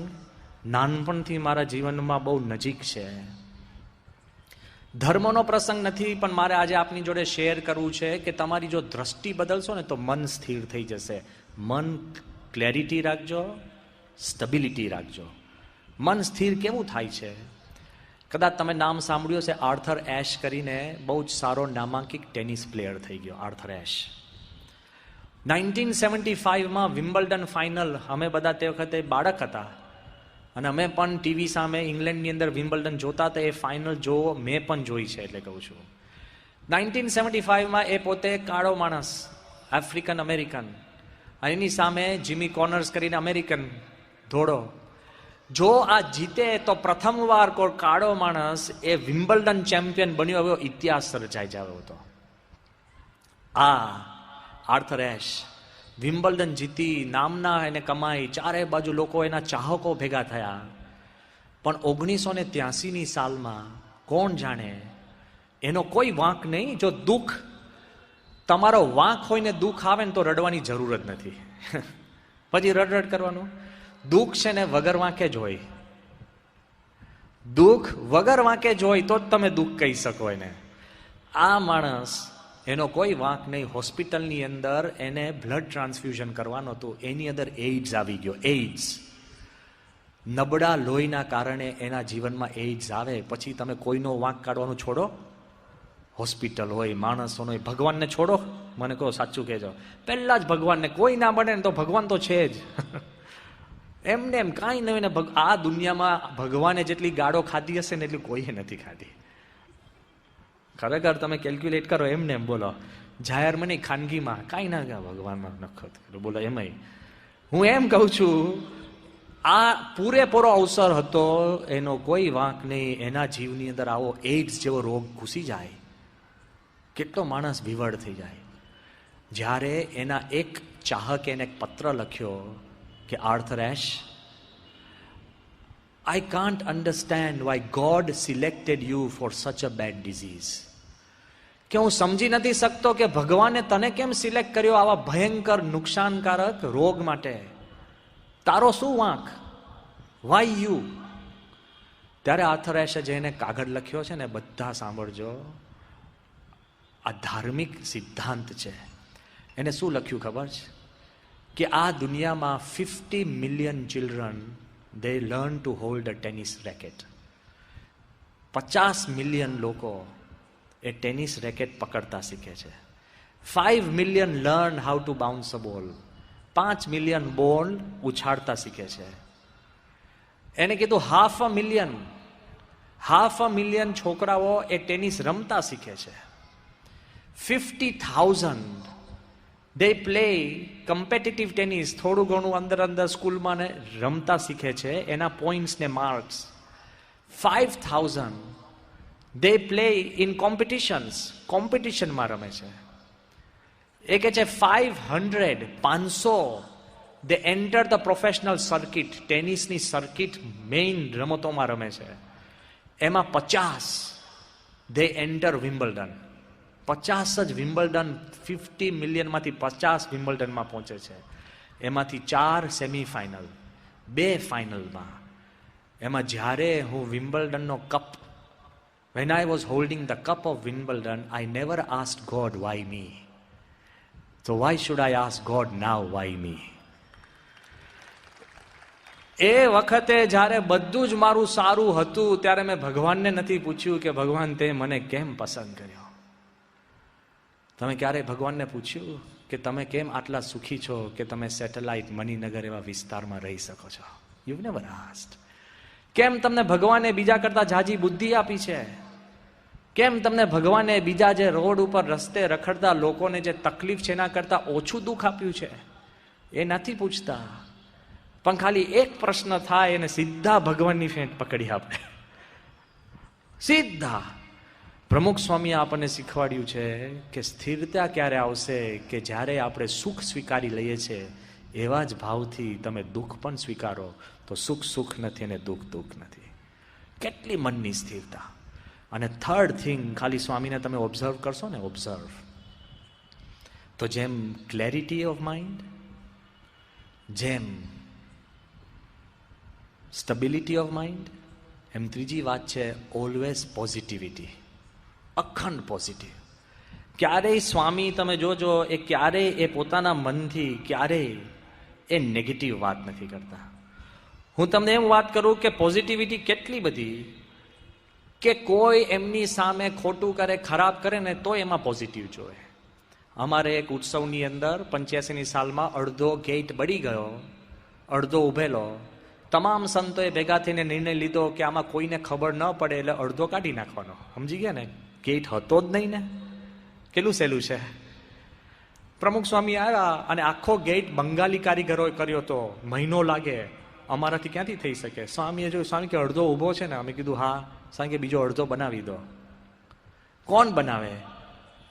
નાનપણથી મારા જીવનમાં બહુ નજીક છે. ધર્મનો પ્રસંગ નથી, પણ મારે આજે આપની જોડે શેર કરવું છે કે તમારી જો દ્રષ્ટિ બદલશો ને તો મન સ્થિર થઈ જશે. મન ક્લેરિટી રાખજો, સ્ટેબિલિટી રાખજો. મન સ્થિર કેવું થાય છે? કદાચ તમે નામ સાંભળ્યું છે, આર્થર એશ કરીને બહુ જ સારો નામાંકિત ટેનિસ પ્લેયર થઈ ગયો આર્થર એશ. 1975માં વિમ્બલ્ડન ફાઇનલ, અમે બધા તે વખતે બાળક હતા અને અમે પણ ટીવી સામે ઇંગ્લેન્ડની અંદર વિમ્બલ્ડન જોતા હતા. એ ફાઇનલ જોવો, મેં પણ જોઈ છે, એટલે કહું છું. 1975માં એ પોતે કાળો માણસ, આફ્રિકન અમેરિકન, અને એની સામે જીમી કોનર્સ કરીને અમેરિકન ધોળો. જો આ જીતે તો પ્રથમવાર કોઈ કાળો માણસ એ વિમ્બલ્ડન ચેમ્પિયન બન્યો, એવો ઇતિહાસ સર્જાઈ જાવ હતો. આ આર્થર એશ વિમ્બલ્ડન જીતી, નામના એને કમાઈ, ચારે બાજુ લોકો એના ચાહકો ભેગા થયા. પણ 1983ની સાલમાં કોણ જાણે, એનો કોઈ વાંક નહીં. જો દુઃખ તમારો વાંક હોય ને દુઃખ આવે ને તો રડવાની જરૂર જ નથી. પછી રડ કરવાનું. દુઃખ છે ને વગર વાંકે જ હોય. દુઃખ વગર વાંકે જ હોય તો જ તમે દુઃખ કહી શકો એને. આ માણસ, એનો કોઈ વાંક નહીં. હોસ્પિટલની અંદર એને બ્લડ ટ્રાન્સફ્યુઝન કરવાનું હતું, એની અંદર એઇડ્સ આવી ગયો. એઇડ્સ, નબળા લોહીના કારણે એના જીવનમાં એઇડ્સ આવે. પછી તમે કોઈનો વાંક કાઢવાનું છોડો? હોસ્પિટલ હોય, માણસોનો હોય, ભગવાનને છોડો? મને કહો, સાચું કહેજો. પહેલા જ ભગવાનને, કોઈ ના બને ને તો ભગવાન તો છે જ. એમને એમ કાંઈ નહીં ને. આ દુનિયામાં ભગવાને જેટલી ગાળો ખાધી હશે ને એટલી કોઈએ નથી ખાધી. ખરેખર તમે કેલ્ક્યુલેટ કરો, એમને એમ બોલો, જાહેરમાં નહીં ખાનગીમાં કાંઈ ના ગયા ભગવાનમાં નખત બોલો. એમાંય હું એમ કહું છું આ પૂરેપૂરો અવસર હતો, એનો કોઈ વાંક નહીં. એના જીવની અંદર આવો એઇડ્સ જેવો રોગ ઘૂસી જાય, કેટલો માણસ વિવળ થઈ જાય. જ્યારે એના એક ચાહકે એને એક પત્ર લખ્યો કે Arthur ash, I can't understand why God selected you for such a bad disease. કે હું સમજી નથી શકતો કે ભગવાને તને કેમ સિલેક્ટ કર્યો આવા ભયંકર નુકસાનકારક રોગ માટે. તારો શું વાંક? Why you? ત્યારે આર્થર એશે જેને કાગળ લખ્યો છે ને, બધા સાંભળજો, આ ધાર્મિક સિદ્ધાંત છે. એને શું લખ્યું ખબર છે? કે આ દુનિયામાં 50 million children they learn to hold a tennis racket. 50 million લોકો એ ટેનિસ રેકેટ પકડતા શીખે છે. 5 million learn how to bounce a ball. 5 million બોલ ઉછાળતા શીખે છે. એને કીધું હાફ અ મિલિયન છોકરાઓ એ ટેનિસ રમતા શીખે છે. 50,000 they play competitive tennis, થોડું ઘણું અંદર સ્કૂલમાં ને રમતા શીખે છે, એના પોઈન્ટ્સ ને marks. 5,000 they play in competitions, કોમ્પિટિશનમાં રમે છે. એ કે છે 500 they enter the professional circuit, ટેનિસની સર્કિટ મેઇન રમતોમાં રમે છે. એમાં 50 they enter વિમ્બલ્ડન. 50 જ વિમ્બલ્ડન, 50 મિલિયનમાંથી 50 વિમ્બલ્ડનમાં પહોંચે છે. એમાંથી 4 સેમીફાઇનલ, 2 ફાઇનલમાં. એમાં જ્યારે હું વિમ્બલ્ડનનો cup, when I was holding the cup of Wimbledon, I never asked God why me. So why should I ask God now why me? એ વખતે જ્યારે બધું જ મારું સારું હતું, ત્યારે મેં ભગવાનને નથી પૂછ્યું કે ભગવાન તે મને કેમ પસંદ કર્યો. તમે ક્યારે ભગવાનને પૂછ્યું કે તમે કેમ આટલા સુખી છો કે તમે સેટેલાઇટ, મણિનગર એવા વિસ્તારમાં રહી શકો છો? You never asked. કેમ તમને ભગવાને બીજા કરતા જાજી બુદ્ધિ આપી છે? કેમ તમને ભગવાને બીજા જે રોડ ઉપર રસ્તે રખડતા લોકોને જે તકલીફ છે એના કરતા ઓછું દુઃખ આપ્યું છે? એ નથી પૂછતા. પણ ખાલી એક પ્રશ્ન થાય અને સીધા ભગવાનની ફેંટ પકડી આપણે, સીધા. પ્રમુખ સ્વામીએ આપણને શીખવાડ્યું છે કે સ્થિરતા ક્યારે આવશે? કે જ્યારે આપણે સુખ સ્વીકારી લઈએ છીએ એવા જ ભાવથી તમે દુઃખ પણ સ્વીકારો તો સુખ સુખ નથી અને દુઃખ દુઃખ નથી. કેટલી મનની સ્થિરતા. અને થર્ડ થિંગ, ખાલી સ્વામીને તમે ઓબ્ઝર્વ કરશો ને, ઓબ્ઝર્વ, તો જેમ ક્લેરિટી ઓફ માઇન્ડ, જેમ સ્ટેબિલિટી ઓફ માઇન્ડ, એમ ત્રીજી વાત છે ઓલવેઝ પોઝિટિવિટી. અખંડ પોઝિટિવ. ક્યારેય સ્વામી તમે જોજો, એ ક્યારેય એ પોતાના મનથી ક્યારેય એ નેગેટિવ વાત નથી કરતા. હું તમને એમ વાત કરું કે પોઝિટિવિટી કેટલી બધી કે કોઈ એમની સામે ખોટું કરે, ખરાબ કરે ને તો એમાં પોઝિટિવ જોવે. અમારે એક ઉત્સવની અંદર 85ની સાલમાં અડધો ગેટ બળી ગયો, અડધો ઉભેલો. તમામ સંતોએ ભેગા થઈને નિર્ણય લીધો કે આમાં કોઈને ખબર ન પડે એટલે અડધો કાઢી નાખવાનો. સમજી ગયા ને? ગેટ હતો જ નહીં ને, કેટલું સહેલું છે. પ્રમુખ સ્વામી આવ્યા અને આખો ગેટ બંગાળી કારીગરોએ કર્યો હતો, મહિનો લાગે. અમારાથી ક્યાંથી થઈ શકે? સ્વામીએ જોયું, સ્વામી કે અડધો ઊભો છે ને. અમે કીધું હા. સ્વામી કે બીજો અડધો બનાવી દો. કોણ બનાવે?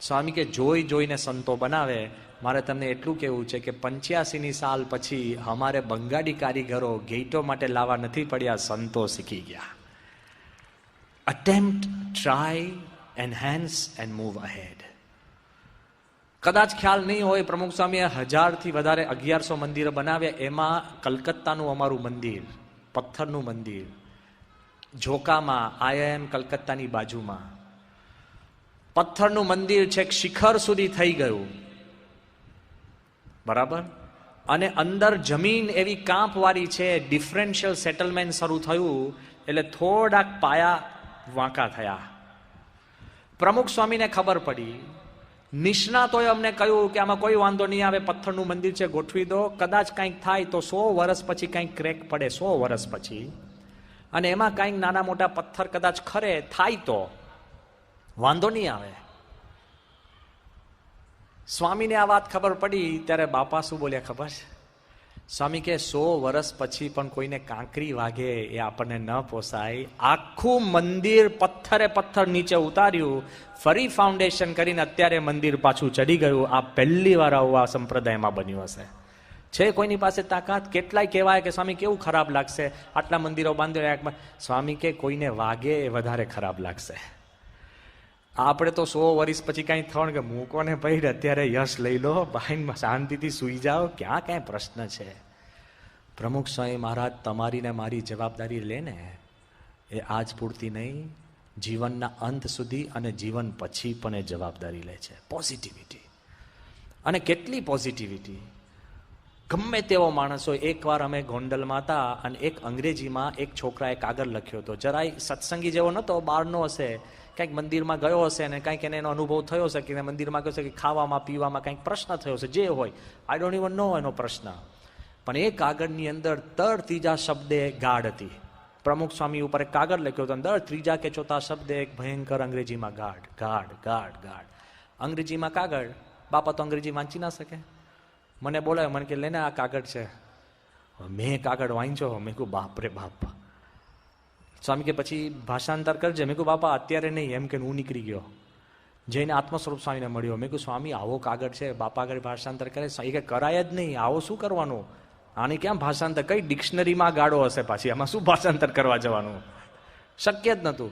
સ્વામી કે જોઈને સંતો બનાવે. મારે તમને એટલું કહેવું છે કે 85ની સાલ પછી અમારે બંગાળી કારીગરો ગેટો માટે લાવવા નથી પડ્યા, સંતો શીખી ગયા. Attempt, try, enhance and move ahead. કદાચ ખ્યાલ નહીં હોય, પ્રમુખ સ્વામીએ 1000થી વધારે 1100 મંદિરો બનાવ્યા. એમાં કલકત્તાનું અમારું મંદિર, પથ્થરનું મંદિર, જોકામાં, IIM કલકત્તાની બાજુમાં પથ્થરનું મંદિર છેક શિખર સુધી થઈ ગયું. બરાબર. અને અંદર જમીન એવી કાંપવાળી છે, ડિફરન્શિયલ સેટલમેન્ટ શરૂ થયું એટલે થોડાક પાયા વાંકા થયા. પ્રમુખ સ્વામીને ખબર પડી. નિષ્ણાતોએ અમને કહ્યું કે આમાં કોઈ વાંધો નહીં આવે, પથ્થરનું મંદિર છે, ગોઠવી દો. કદાચ કંઈક થાય તો 100 વર્ષ પછી કંઈક ક્રેક પડે, 100 વર્ષ પછી, અને એમાં કંઈક નાના મોટા પથ્થર કદાચ ખરે થાય તો વાંધો નહીં આવે. સ્વામીને આ વાત ખબર પડી ત્યારે બાપા શું બોલ્યા ખબર છે? સ્વામી કે 100 વર્ષ પછી પણ કોઈને કાંકરી વાગે એ આપણને ન પોસાય. આખું મંદિર પથ્થરે પથ્થર નીચે ઉતાર્યું, ફરી ફાઉન્ડેશન કરીને અત્યારે મંદિર પાછું ચડી ગયું. આ પહેલી વાર આવું આ સંપ્રદાયમાં બન્યું હશે. છે કોઈની પાસે તાકાત? કેટલાય કહેવાય કે સ્વામી કેવું ખરાબ લાગશે, આટલા મંદિરો બાંધ્યો. સ્વામી કે કોઈને વાગે એ વધારે ખરાબ લાગશે. આપણે તો 100 વર્ષ પછી કાંઈ થવાનું કે મૂકોને ભાઈ અત્યારે યશ લઈ લો, ભાઈ શાંતિથી સૂઈ જાઓ, ક્યાં કાંઈ પ્રશ્ન છે. પ્રમુખ સ્વામી મહારાજ તમારી ને મારી જવાબદારી લે ને, એ આજ પૂરતી નહીં, જીવનના અંત સુધી અને જીવન પછી પણ એ જવાબદારી લે છે. પોઝિટિવિટી. અને કેટલી પોઝિટિવિટી! ગમે તેવો માણસ હોય. એકવાર અમે ગોંડલમાં હતા અને એક અંગ્રેજીમાં એક છોકરાએ કાગળ લખ્યો હતો. જરાય સત્સંગી જેવો નહોતો, બહારનો હશે, કંઈક મંદિરમાં ગયો હશે અને કંઈક એને એનો અનુભવ થયો હશે કે મંદિરમાં ગયો હશે કે ખાવામાં પીવામાં કંઈક પ્રશ્ન થયો હશે, જે હોય, આઈ ડોન્ટ ઇવન નો એનો પ્રશ્ન. પણ એ કાગળની અંદર દર ત્રીજા શબ્દે ગાઢ હતી. પ્રમુખ સ્વામી ઉપર એક કાગળ લખ્યો હતો, દર ત્રીજા કે ચોથા શબ્દે એક ભયંકર અંગ્રેજીમાં ગાઢ ગાઢ ગાઢ ગાઢ. અંગ્રેજીમાં કાગળ. બાપા તો અંગ્રેજી વાંચી ના શકે. મને બોલાય, મને કે લેને આ કાગળ છે. મેં કાગળ વાંચ્યો. મેં કહું બાપ રે બાપ. સ્વામી કે પછી ભાષાંતર કરજે. મેં કહું બાપા અત્યારે નહીં, એમ કે હું નીકળી ગયો. જઈને આત્મ સ્વરૂપ સ્વામીને મળ્યો. મેં કહું સ્વામી આવો કાગળ છે, બાપા આગળ ભાષાંતર કરે? એ કે કરાય જ નહીં, આવો શું કરવાનું, આની ક્યાં ભાષાંતર, કઈ ડિક્શનરીમાં ગાળો હશે પાછી, આમાં શું ભાષાંતર કરવા જવાનું, શક્ય જ નહોતું.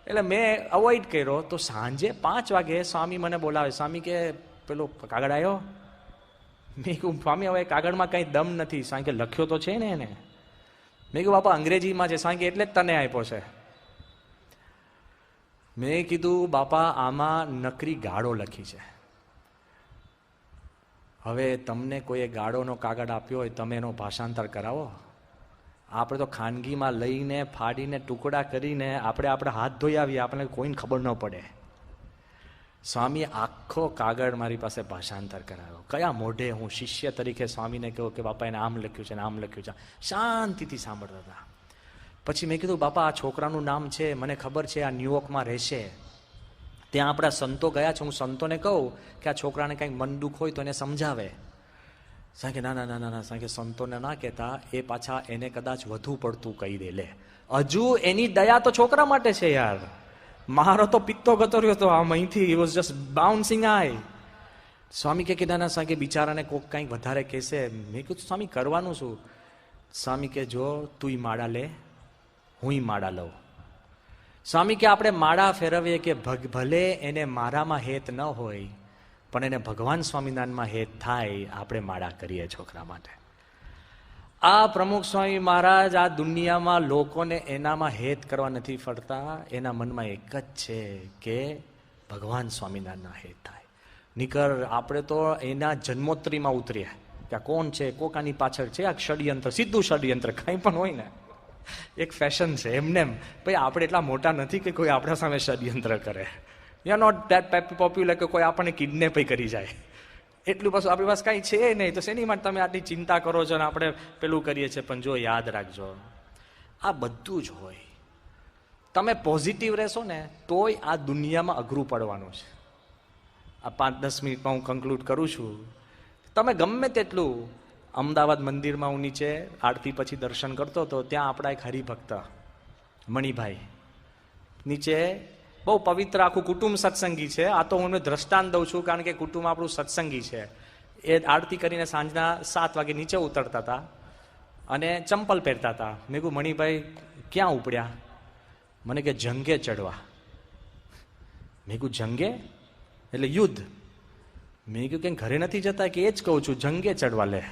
એટલે મેં અવોઇડ કર્યો. તો સાંજે 5 વાગે સ્વામી મને બોલાવે. સ્વામી કે પેલો કાગળ આવ્યો? મેં કહું સ્વામી હવે કાગળમાં કંઈ દમ નથી. સ્વામી કે લખ્યો તો છે ને એને. મેં કહ્યું બાપા અંગ્રેજીમાં છે. સ્વામી કે એટલે જ તને આપ્યો છે. મેં કીધું બાપા આમાં નકરી ગાળો લખી છે. હવે તમને કોઈએ ગાળોનો કાગળ આપ્યો હોય, તમે એનો ભાષાંતર કરાવો. આપણે તો ખાનગીમાં લઈને ફાડીને ટુકડા કરીને આપણે આપણા હાથ ધોઈ આવીએ, આપણને કોઈને ખબર ન પડે. સ્વામીએ આખો કાગળ મારી પાસે ભાષાંતર કરાવ્યો. કયા મોઢે હું શિષ્ય તરીકે સ્વામીને કહ્યું કે બાપા એને આમ લખ્યું છે ને આમ લખ્યું છે. શાંતિથી સાંભળતા હતા. પછી મેં કીધું બાપા આ છોકરાનું નામ છે, મને ખબર છે આ ન્યુયોર્કમાં રહેશે, ત્યાં આપણા સંતો ગયા છે, હું સંતોને કહું કે આ છોકરાને કંઈક મન દુઃખ હોય તો એને સમજાવે. સાંઈ કે ના ના ના ના, સાંઈ કે સંતોને ના કહેતા, એ પાછા એને કદાચ વધુ પડતું કહી દે. લે હજુ એની દયા તો છોકરા માટે છે યાર. મારો તો પિત્તો ગતર્યો હતો આમ અહીંથી, હી વોઝ જસ્ટ બાઉન્સિંગ આઈ. સ્વામી કે ના ના સાંઈ કે બિચારાને કોઈક કંઈક વધારે કહેશે. મેં કીધું સ્વામી કરવાનું શું? સ્વામી કે જો તુંય માળા લે, હુંય માળા લઉં. સ્વામી કે આપણે માળા ફેરવીએ કે ભલે એને મારામાં હેત ન હોય પણ એને ભગવાન સ્વામિનારાયણમાં હેત થાય, આપણે માળા કરીએ છોકરા માટે. આ પ્રમુખ સ્વામી મહારાજ આ દુનિયામાં લોકોને એનામાં હેત કરવા નથી ફરતા, એના મનમાં એક જ છે કે ભગવાન સ્વામિનારાયણના હેત થાય. નીકર આપણે તો એના જન્મોત્તરીમાં ઉતરીએ કે આ કોણ છે, કોકાની પાછળ છે, આ ષડયંત્ર, સીધું ષડયંત્ર કંઈ પણ હોય ને એક ફેશન છે એમને એમ. ભાઈ આપણે એટલા મોટા નથી કે કોઈ આપણા સામે ષડયંત્ર કરે. યુ નોટ ધેટ પોપ્યુલર કે કોઈ આપણને કિડનેપ કરી જાય. એટલું પાછું આપણી પાસે કાંઈ છે નહીં, તો શેની માટે તમે આટલી ચિંતા કરો છો ને આપણે પેલું કરીએ છીએ. પણ જો યાદ રાખજો આ બધું જ હોય, તમે પોઝિટિવ રહેશો ને તોય આ દુનિયામાં અઘરું પડવાનું છે. આ 5-10 મિનિટમાં હું કન્ક્લુડ કરું છું. તમે ગમે તેટલું, અમદાવાદ મંદિરમાં હું નીચે આરતી પછી દર્શન કરતો હતો, ત્યાં આપણા એક હરિભક્ત મણિભાઈ નીચે, બહુ પવિત્ર આખું કુટુંબ સત્સંગી છે. આ તો હું દ્રષ્ટાંત દઉં છું કારણ કે કુટુંબ આપણું સત્સંગી છે. એ આરતી કરીને સાંજના 7 વાગે નીચે ઉતરતા હતા અને ચંપલ પહેરતા હતા. મેં કહ્યું મણિભાઈ ક્યાં ઉપડ્યા? મને કે જંગે ચડવા. મેં કહ્યું જંગે એટલે યુદ્ધ? મેં કહ્યું કે ઘરે નથી જતા? કે એ જ કહું છું જંગે ચડવા. લે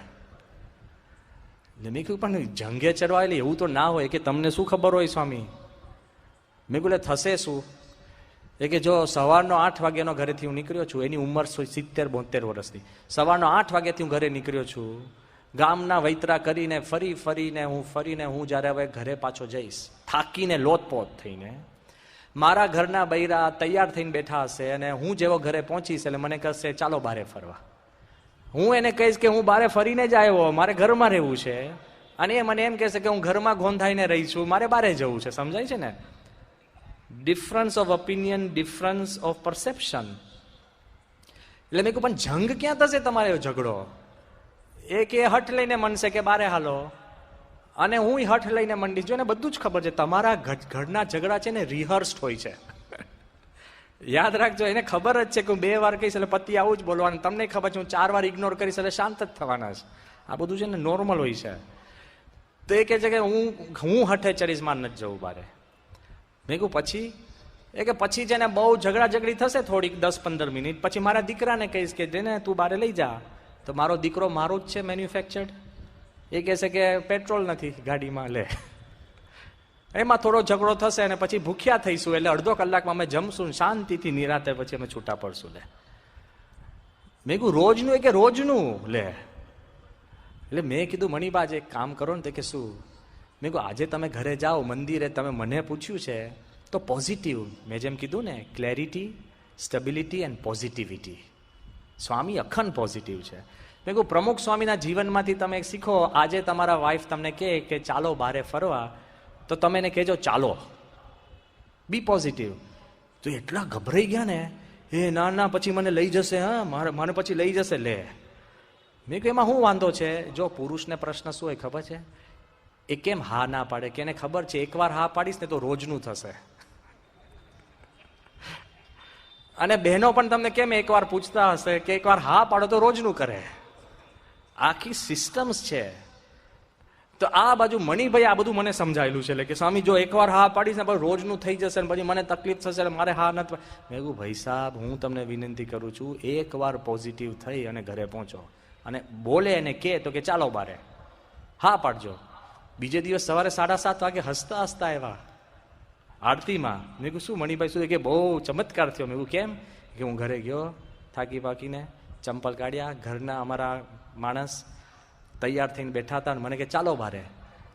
મેં કહ્યું પણ જંગે ચડવા એટલે એવું તો ના હોય. કે તમને શું ખબર હોય સ્વામી? મેં કહ્યું થશે શું? એ કે જો સવારનો 8 વાગ્યાનો ઘરેથી હું નીકળ્યો છું, એની ઉંમર 70-72 વર્ષની. સવારનો 8 વાગ્યાથી હું ઘરે નીકળ્યો છું, ગામના વૈતરા કરીને ફરીને હું જ્યારે હવે ઘરે પાછો જઈશ, થાકીને લોતપોત થઈને, મારા ઘરના બૈરા તૈયાર થઈને બેઠા હશે અને હું જેવો ઘરે પહોંચીશ એટલે મને કહેશે ચાલો બારે ફરવા. હું એને કહીશ કે હું બારે ફરીને જ આવ્યો, મારે ઘરમાં રહેવું છે. અને એ મને એમ કહેશે કે હું ઘરમાં ગોંધાઈને રહી છું, મારે બારે જવું છે. સમજાય છે ને? Difference of opinion, difference of perception. એટલે મેં કહ્યું પણ જંગ ક્યાં થશે તમારે ઝઘડો? એક એ હઠ લઈને મનશે કે બારે હાલો, અને હું હઠ લઈને મંડીશ. જો એને બધું જ ખબર છે, તમારા ઘરના ઝઘડા છે ને રિહર્સ્ડ હોય છે. યાદ રાખજો, એને ખબર જ છે કે હું 2 વાર કહીશ એટલે પતિ આવું જ બોલવાનું, તમને ખબર છે હું 4 વાર ઇગ્નોર કરીશ એટલે શાંત જ થવાના છે. આ બધું છે ને નોર્મલ હોય છે. તો એ કહે છે કે હું હઠે ચડીશ, માર નથી જવું બારે. મેં કહું પછી? એ કે પછી છે ને બહુ ઝઘડા ઝઘડી થશે થોડીક 10-15 મિનિટ, પછી મારા દીકરાને કહીશ કે જેને તું બારે લઈ જા. તો મારો દીકરો મારો જ છે, મેન્યુફેક્ચર્ડ. એ કહેશે કે પેટ્રોલ નથી ગાડીમાં, લે. એમાં થોડો ઝઘડો થશે અને પછી ભૂખ્યા થઈશું, એટલે અડધો કલાકમાં અમે જમશું શાંતિથી નિરાતે, પછી અમે છૂટા પડશું. લે, મેં કીધું રોજનું? એ કે રોજનું. લે, એટલે મેં કીધું મણિબા એક કામ કરો ને. તે કે શું? મેં કહ્યું આજે તમે ઘરે જાઓ મંદિરે, તમે મને પૂછ્યું છે તો પોઝિટિવ, મેં જેમ કીધું ને, ક્લેરિટી, સ્ટેબિલિટી એન્ડ પોઝિટિવિટી. સ્વામી અખંડ પોઝિટિવ છે. મેં કહ્યું પ્રમુખ સ્વામીના જીવનમાંથી તમે શીખો. આજે તમારા વાઈફ તમને કહે કે ચાલો બારે ફરવા, તો તમે એને કહેજો ચાલો, બી પોઝિટિવ. તો એટલા ગભરાઈ ગયા ને, એ ના ના પછી મને લઈ જશે, હા મને પછી લઈ જશે. લે, મેં કહ્યું એમાં શું વાંધો છે? જો પુરુષને પ્રશ્ન શું હોય ખબર છે? એ કેમ હા ના પાડે? કે એને ખબર છે એકવાર હા પાડીશ ને તો રોજનું થશે. અને બહેનો પણ તમને કેમ એકવાર પૂછતા હશે કે એકવાર હા પાડો તો રોજનું કરે. આખી સિસ્ટમ્સ છે. તો આ બાજુ મણિભાઈ આ બધું મને સમજાયેલું છે, એટલે કે સ્વામી જો એકવાર હા પાડીશ ને પછી રોજનું થઈ જશે ને પછી મને તકલીફ થશે, મારે હા નથી. મેં કહ્યું ભાઈ સાહેબ, હું તમને વિનંતી કરું છું, એકવાર પોઝિટિવ થઈ અને ઘરે પહોંચો અને બોલે અને કે તો કે ચાલો બારે, હા પાડજો. બીજે દિવસ સવારે 7:30 વાગે હસતા હસતા આવ્યા આરતીમાં. મેં કહ્યું શું મણિભાઈ, શું? કે બહુ ચમત્કાર થયો. મેં કહ્યું કેમ? કે હું ઘરે ગયો થાકી પાકીને, ચંપલ કાઢ્યા, ઘરના અમારા માણસ તૈયાર થઈને બેઠા હતા, મને કે ચાલો બારે.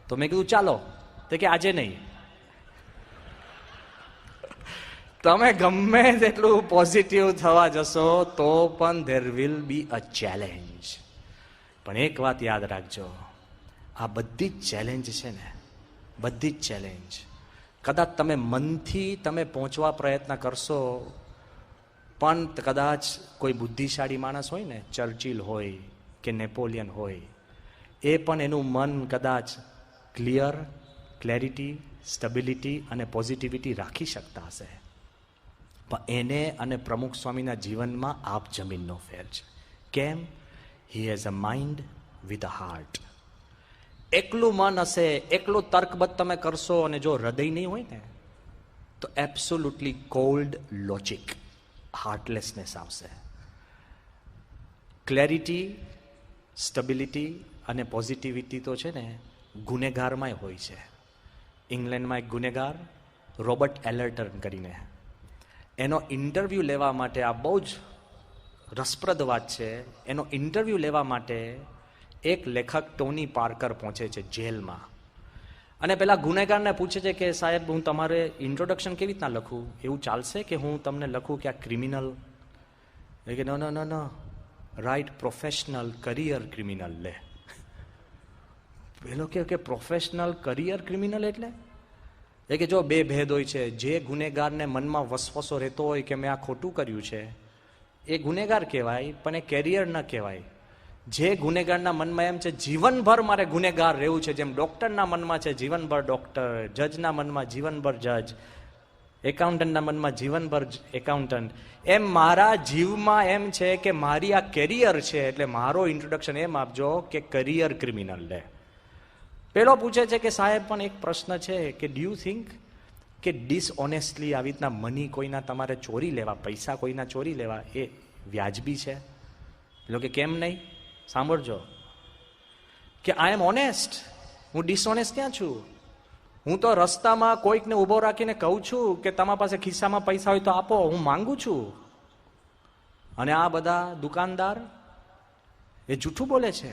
તો મેં કીધું ચાલો. તો કે આજે નહીં. તમે ગમે તેટલું પોઝિટિવ થવા જશો તો પણ there will be a challenge. પણ એક વાત યાદ રાખજો, આ બધી જ ચેલેન્જ છે ને, બધી જ ચેલેન્જ કદાચ તમે મનથી તમે પહોંચવા પ્રયત્ન કરશો, પણ કદાચ કોઈ બુદ્ધિશાળી માણસ હોય ને, ચર્ચિલ હોય કે નેપોલિયન હોય, એ પણ એનું મન કદાચ ક્લેરિટી, સ્ટેબિલિટી અને પોઝિટિવિટી રાખી શકતા હશે, પણ એને અને પ્રમુખ સ્વામીના જીવનમાં આપ જમીનનો ફેર છે. કેમ? He has a mind with a heart. એકલું મન હશે, એકલું તર્કબદ્ધ તમે કરશો અને જો હૃદય નહીં હોય ને, તો એબ્સોલ્યુટલી કોલ્ડ લોજિક, હાર્ટલેસનેસ આવશે. ક્લેરિટી, સ્ટેબિલિટી અને પોઝિટિવિટી તો છે ને ગુનેગારમાંય હોય છે. ઇંગ્લેન્ડમાં એક ગુનેગાર રોબર્ટ એલર્ટન કરીને, એનો ઇન્ટરવ્યૂ લેવા માટે, આ બહુ જ રસપ્રદ વાત છે, એનો ઇન્ટરવ્યૂ લેવા માટે એક લેખક ટોની પાર્કર પહોંચે છે જેલમાં, અને પેલા ગુનેગારને પૂછે છે કે સાહેબ હું તમારે ઇન્ટ્રોડક્શન કેવી રીતના લખું? એવું ચાલશે કે હું તમને લખું કે આ ક્રિમિનલ? એ કે નો, રાઇટ પ્રોફેશનલ કરિયર ક્રિમિનલ. લે, પેલો કે પ્રોફેશનલ કરિયર ક્રિમિનલ એટલે? એ કે જો બે ભેદ હોય છે. જે ગુનેગારને મનમાં વસવસો રહેતો હોય કે મેં આ ખોટું કર્યું છે, એ ગુનેગાર કહેવાય, પણ એ કેરિયર ન કહેવાય. જે ગુનેગારના મનમાં એમ છે જીવનભર મારે ગુનેગાર રહેવું છે, જેમ ડોક્ટરના મનમાં છે જીવનભર ડોક્ટર, જજના મનમાં જીવનભર જજ, એકાઉન્ટન્ટના મનમાં જીવનભર એકાઉન્ટન્ટ, એમ મારા જીવમાં એમ છે કે મારી આ કેરિયર છે, એટલે મારો ઇન્ટ્રોડક્શન એમ આપજો કે કરિયર ક્રિમિનલ. લે, પેલો પૂછે છે કે સાહેબ પણ એક પ્રશ્ન છે કે ડુ યુ થિંક કે ડિસઓનેસ્ટલી આવી રીતના મની કોઈના તમારે ચોરી લેવા, પૈસા કોઈના ચોરી લેવા એ વ્યાજબી છે? પેલો કે કેમ નહીં? સાંભળજો કે આઈ એમ ઓનેસ્ટ, હું ડિસઓનેસ્ટ ક્યાં છું? હું તો રસ્તામાં કોઈકને ઊભો રાખીને કહું છું કે તમારા પાસે ખિસ્સામાં પૈસા હોય તો આપો, હું માંગુ છું. અને આ બધા દુકાનદાર એ જૂઠું બોલે છે,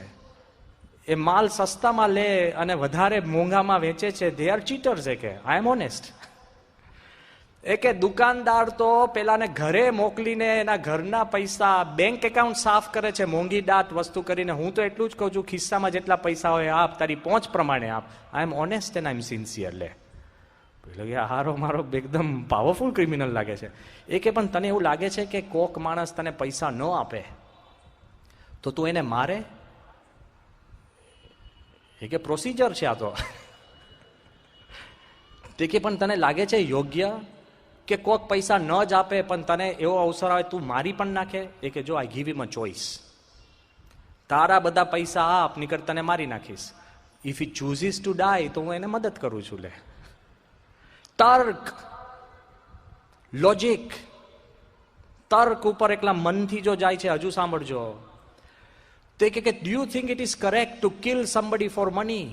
એ માલ સસ્તામાં લે અને વધારે મોંઘામાં વેચે છે. They are cheaters. એ કે આઈ એમ ઓનેસ્ટ. એ કે દુકાનદાર તો પેલાને ઘરે મોકલીને એના ઘરના પૈસા, બેંક એકાઉન્ટ સાફ કરે છે મોંઘી દાટ વસ્તુ કરીને. હું તો એટલું જ કહું છું ખિસ્સામાં જેટલા પૈસા હોય આપ, તારી પહોંચ પ્રમાણે આપ. I am honest and I am sincere. લે, પેલો કે હારો મારો એકદમ પાવરફુલ ક્રિમિનલ લાગે છે. એ કે પણ તને એવું લાગે છે કે કોક માણસ તને પૈસા ન આપે તો તું એને મારે? એ કે પ્રોસિજર છે આ તો. તે કે પણ તને લાગે છે યોગ્ય કે કોક પૈસા ન જ આપે પણ તને એવો અવસર આવે તું મારી પણ નાખે? એ કે જો આઈ ગીવ હિમ અ ચોઇસ. તારા બધા પૈસા આપ, નીકળ તને મારી નાખીશ. ઇફ હી ચૂઝીસ ટુ ડાય તો હું એને મદદ કરું છું. લે, તર્ક, લોજિક, તર્ક ઉપર એકલા મનથી જો જાય છે. હજુ સાંભળજો, તે કે do you think it is correct two kill somebody for money?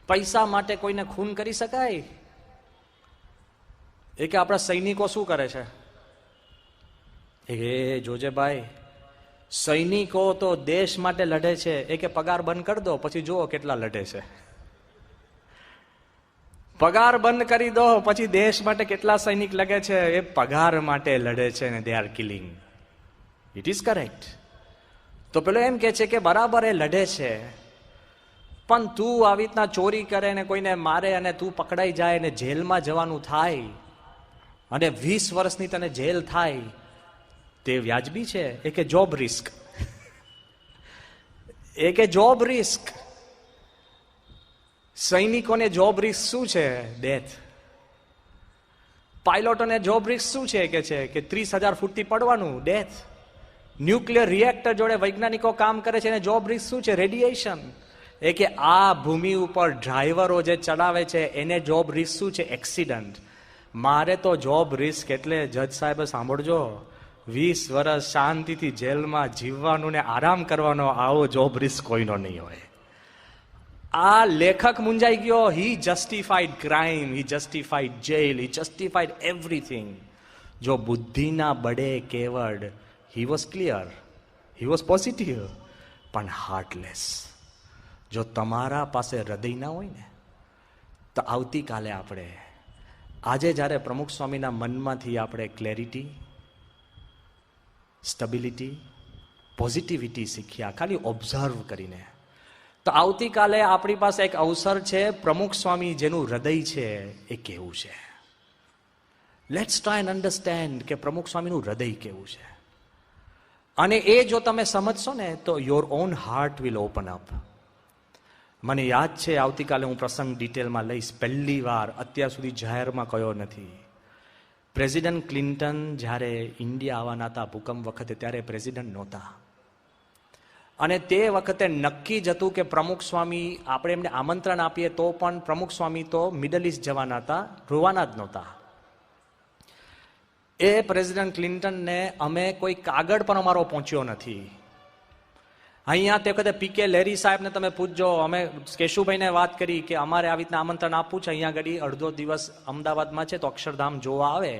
પૈસા માટે કોઈને ખૂન કરી શકાય? એ કે આપણા સૈનિકો શું કરે છે? એ જોજે ભાઈ, સૈનિકો તો દેશ માટે લડે છે. એ કે પગાર બંધ કરી દો પછી જુઓ કેટલા લડે છે. પગાર બંધ કરી દો પછી દેશ માટે કેટલા સૈનિક લગે છે. એ પગાર માટે લડે છે ને they are killing. It is correct. તો પેલો એમ કે છે કે બરાબર એ લડે છે, પણ તું આવી રીતના ચોરી કરે ને કોઈને મારે અને તું પકડાઈ જાય ને જેલમાં જવાનું થાય અને 20 વર્ષની તને જેલ થાય, તે વ્યાજબી છે? એ કે જોબ રિસ્ક. એ કે જોબ રિસ્ક. સૈનિકોને જોબ રિસ્ક શું છે? ડેથ. પાયલોટોને જોબ રિસ્ક શું છે? કે 30,000 ફૂટથી પડવાનું, ડેથ. ન્યુક્લિયર રિએક્ટર જોડે વૈજ્ઞાનિકો કામ કરે છે, એને જોબ રિસ્ક શું છે? રેડિયેશન. એ કે આ ભૂમિ ઉપર ડ્રાઈવરો જે ચલાવે છે એને જોબ રિસ્ક શું છે? એક્સિડન્ટ. મારે તો જોબ રિસ્ક એટલે જજ સાહેબ સાંભળજો, 20 વર્ષ શાંતિથી જેલમાં જીવવાનું ને આરામ કરવાનો, આવો જોબ રિસ્ક કોઈનો નહીં હોય. આ લેખક મુંજાઈ ગયો. He justified crime, he justified jail, he justified everything. જો બુદ્ધિના બળે કેવડ, he was clear, he was positive, પણ હાર્ટલેસ. જો તમારા પાસે હૃદય ના હોય ને, તો આવતીકાલે આપણે, આજે જ્યારે પ્રમુખ સ્વામીના મનમાંથી આપણે ક્લેરિટી, સ્ટેબિલિટી, પોઝિટિવિટી શીખ્યા ખાલી ઓબ્ઝર્વ કરીને, તો આવતીકાલે આપણી પાસે એક અવસર છે. પ્રમુખ સ્વામી જેનું હૃદય છે એ કેવું છે? લેટ્સ ટ્રાય એન્ડ અન્ડરસ્ટેન્ડ કે પ્રમુખ સ્વામીનું હૃદય કેવું છે. અને એ જો તમે સમજશો ને તો your own heart will open up. મને યાદ છે, આવતીકાલે હું પ્રસંગ ડિટેલમાં લઈશ. પહેલી વાર, અત્યાર સુધી જાહેરમાં કયો નથી, પ્રેસિડેન્ટ ક્લિન્ટન જ્યારે ઇન્ડિયા આવવાના હતા ભૂકંપ વખતે, ત્યારે પ્રેસિડેન્ટ નહોતા. અને તે વખતે નક્કી જ હતું કે પ્રમુખ સ્વામી, આપણે એમને આમંત્રણ આપીએ તો પણ પ્રમુખ સ્વામી તો મિડલ ઇસ્ટ જવાના હતા, રોવાના જ નહોતા. એ પ્રેસિડેન્ટ ક્લિન્ટનને અમે કોઈ કાગળ પણ અમારો પહોંચ્યો નથી. અહીંયા તે વખતે પીકે લેરી સાહેબને તમે પૂછજો, અમે કેશુભાઈને વાત કરી કે અમારે આવી રીતના આમંત્રણ આપવું છે, અહીંયા આગળ અડધો દિવસ અમદાવાદમાં છે તો અક્ષરધામ જોવા આવે.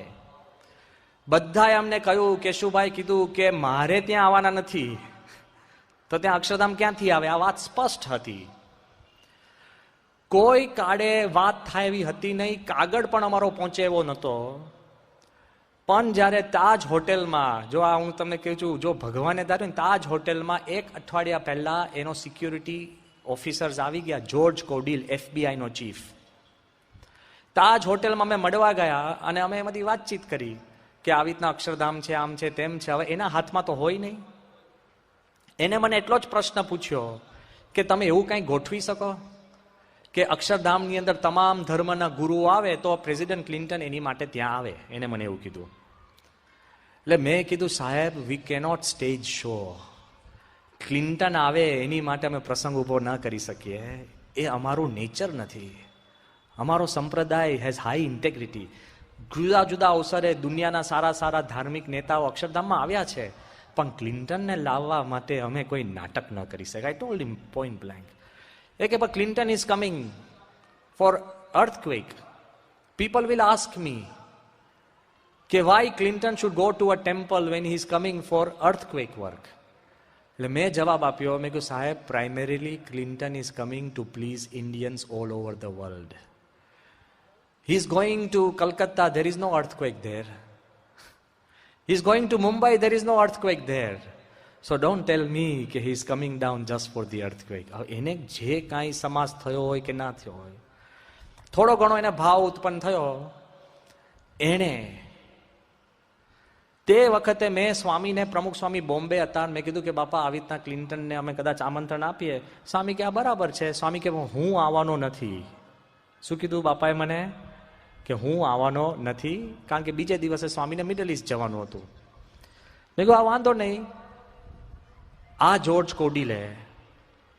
બધાએ અમને કહ્યું, કેશુભાઈ કીધું કે મારે ત્યાં આવવાના નથી, તો ત્યાં અક્ષરધામ ક્યાંથી આવે? આ વાત સ્પષ્ટ હતી. કોઈ કાળે વાત થાય એવી હતી નહીં, કાગળ પણ અમારો પહોંચે એવો નહોતો. પણ જ્યારે તાજ હોટેલમાં, જો આ હું તમને કહું છું, જો ભગવાને ધાર્યું ને, તાજ હોટેલમાં 1 અઠવાડિયા પહેલા એનો સિક્યુરિટી ઓફિસર્સ આવી ગયા, જોર્જ કોડિલ, FBI નો ચીફ. તાજ હોટેલમાં અમે મળવા ગયા અને અમે એમાંથી વાતચીત કરી કે આવી રીતના અક્ષરધામ છે, આમ છે, તેમ છે. હવે એના હાથમાં તો હોય નહીં. એને મને એટલો જ પ્રશ્ન પૂછ્યો કે તમે એવું કંઈ ગોઠવી શકો કે અક્ષરધામની અંદર તમામ ધર્મના ગુરુઓ આવે તો પ્રેસિડેન્ટ ક્લિન્ટન એની માટે ત્યાં આવે? એને મને એવું કીધું. એટલે મેં કીધું, સાહેબ, વી કેનોટ સ્ટેજ શો. ક્લિન્ટન આવે એની માટે અમે પ્રસંગ ઊભો ન કરી શકીએ. એ અમારું નેચર નથી. અમારો સંપ્રદાય હેઝ હાઈ ઇન્ટેગ્રિટી. જુદા જુદા અવસરે દુનિયાના સારા સારા ધાર્મિક નેતાઓ અક્ષરધામમાં આવ્યા છે, પણ ક્લિન્ટનને લાવવા માટે અમે કોઈ નાટક ન કરી શકાય. I told him point blank. એ કે Clinton is coming for earthquake. People will ask me કે why Clinton should go to a temple when he is coming for earthquake work. એટલે મેં જવાબ આપ્યો, મેં કહ્યું, સાહેબ, primarily Clinton is coming to please Indians all over the world. He is going to Calcutta, there is no earthquake there. He is going to Mumbai, there is no earthquake there. So don't tell me કે he is coming down just for the earthquake. એને જે કાંઈ સમાસ થયો હોય કે ના થયો હોય, થોડો ઘણો એને ભાવ ઉત્પન્ન થયો, એણે તે વખતે મેં સ્વામીને, પ્રમુખ સ્વામી બોમ્બે હતા, મેં કીધું કે બાપા આવી રીતના ક્લિન્ટનને અમે કદાચ આમંત્રણ આપીએ. સ્વામી કે આ બરાબર છે. સ્વામી કે હું આવવાનો નથી. શું કીધું બાપાએ મને? કે હું આવવાનો નથી, કારણ કે બીજે દિવસે સ્વામીને મિડલ ઇસ્ટ જવાનું હતું. મેં કહ્યું આ વાંધો નહીં. આ જ્યોર્જ કોડીલે,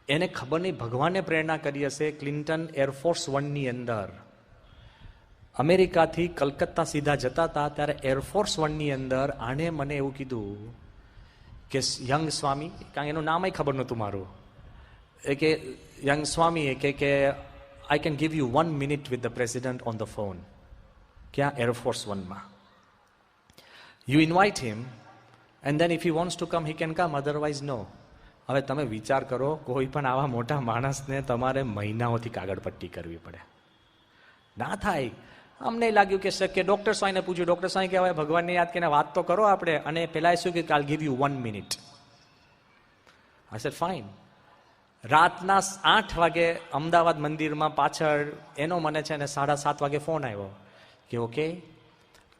એને ખબર નહીં ભગવાને પ્રેરણા કરી હશે. ક્લિન્ટન એરફોર્સ 1ની અંદર અમેરિકાથી કલકત્તા સીધા જતા હતા, ત્યારે એરફોર્સ 1ની અંદર આણે મને એવું કીધું કે યંગ સ્વામી, કારણ કે એનું નામ ખબર નહોતું મારું, એ કે યંગ સ્વામી કે I can give you 1 minute with the president on the phone. ક્યાં? એરફોર્સ 1માં. You invite him and then if he wants to come he can come, otherwise no. હવે તમે વિચાર કરો, કોઈ પણ આવા મોટા માણસને તમારે મહિનાઓથી કાગળ પટ્ટી કરવી પડે. ના થાય. અમને લાગ્યું કે શક્ય. ડોક્ટર સ્વામીને પૂછ્યું, ડોક્ટર સ્વામી કે હવે ભગવાનને યાદ કરીને વાત તો કરો આપણે. અને પેલા શું કે આઈ give you 1 minute. I said fine. રાતના 8 વાગે અમદાવાદ મંદિરમાં પાછળ એનો મને છે ને 7:30 વાગે ફોન આવ્યો કે ઓકે,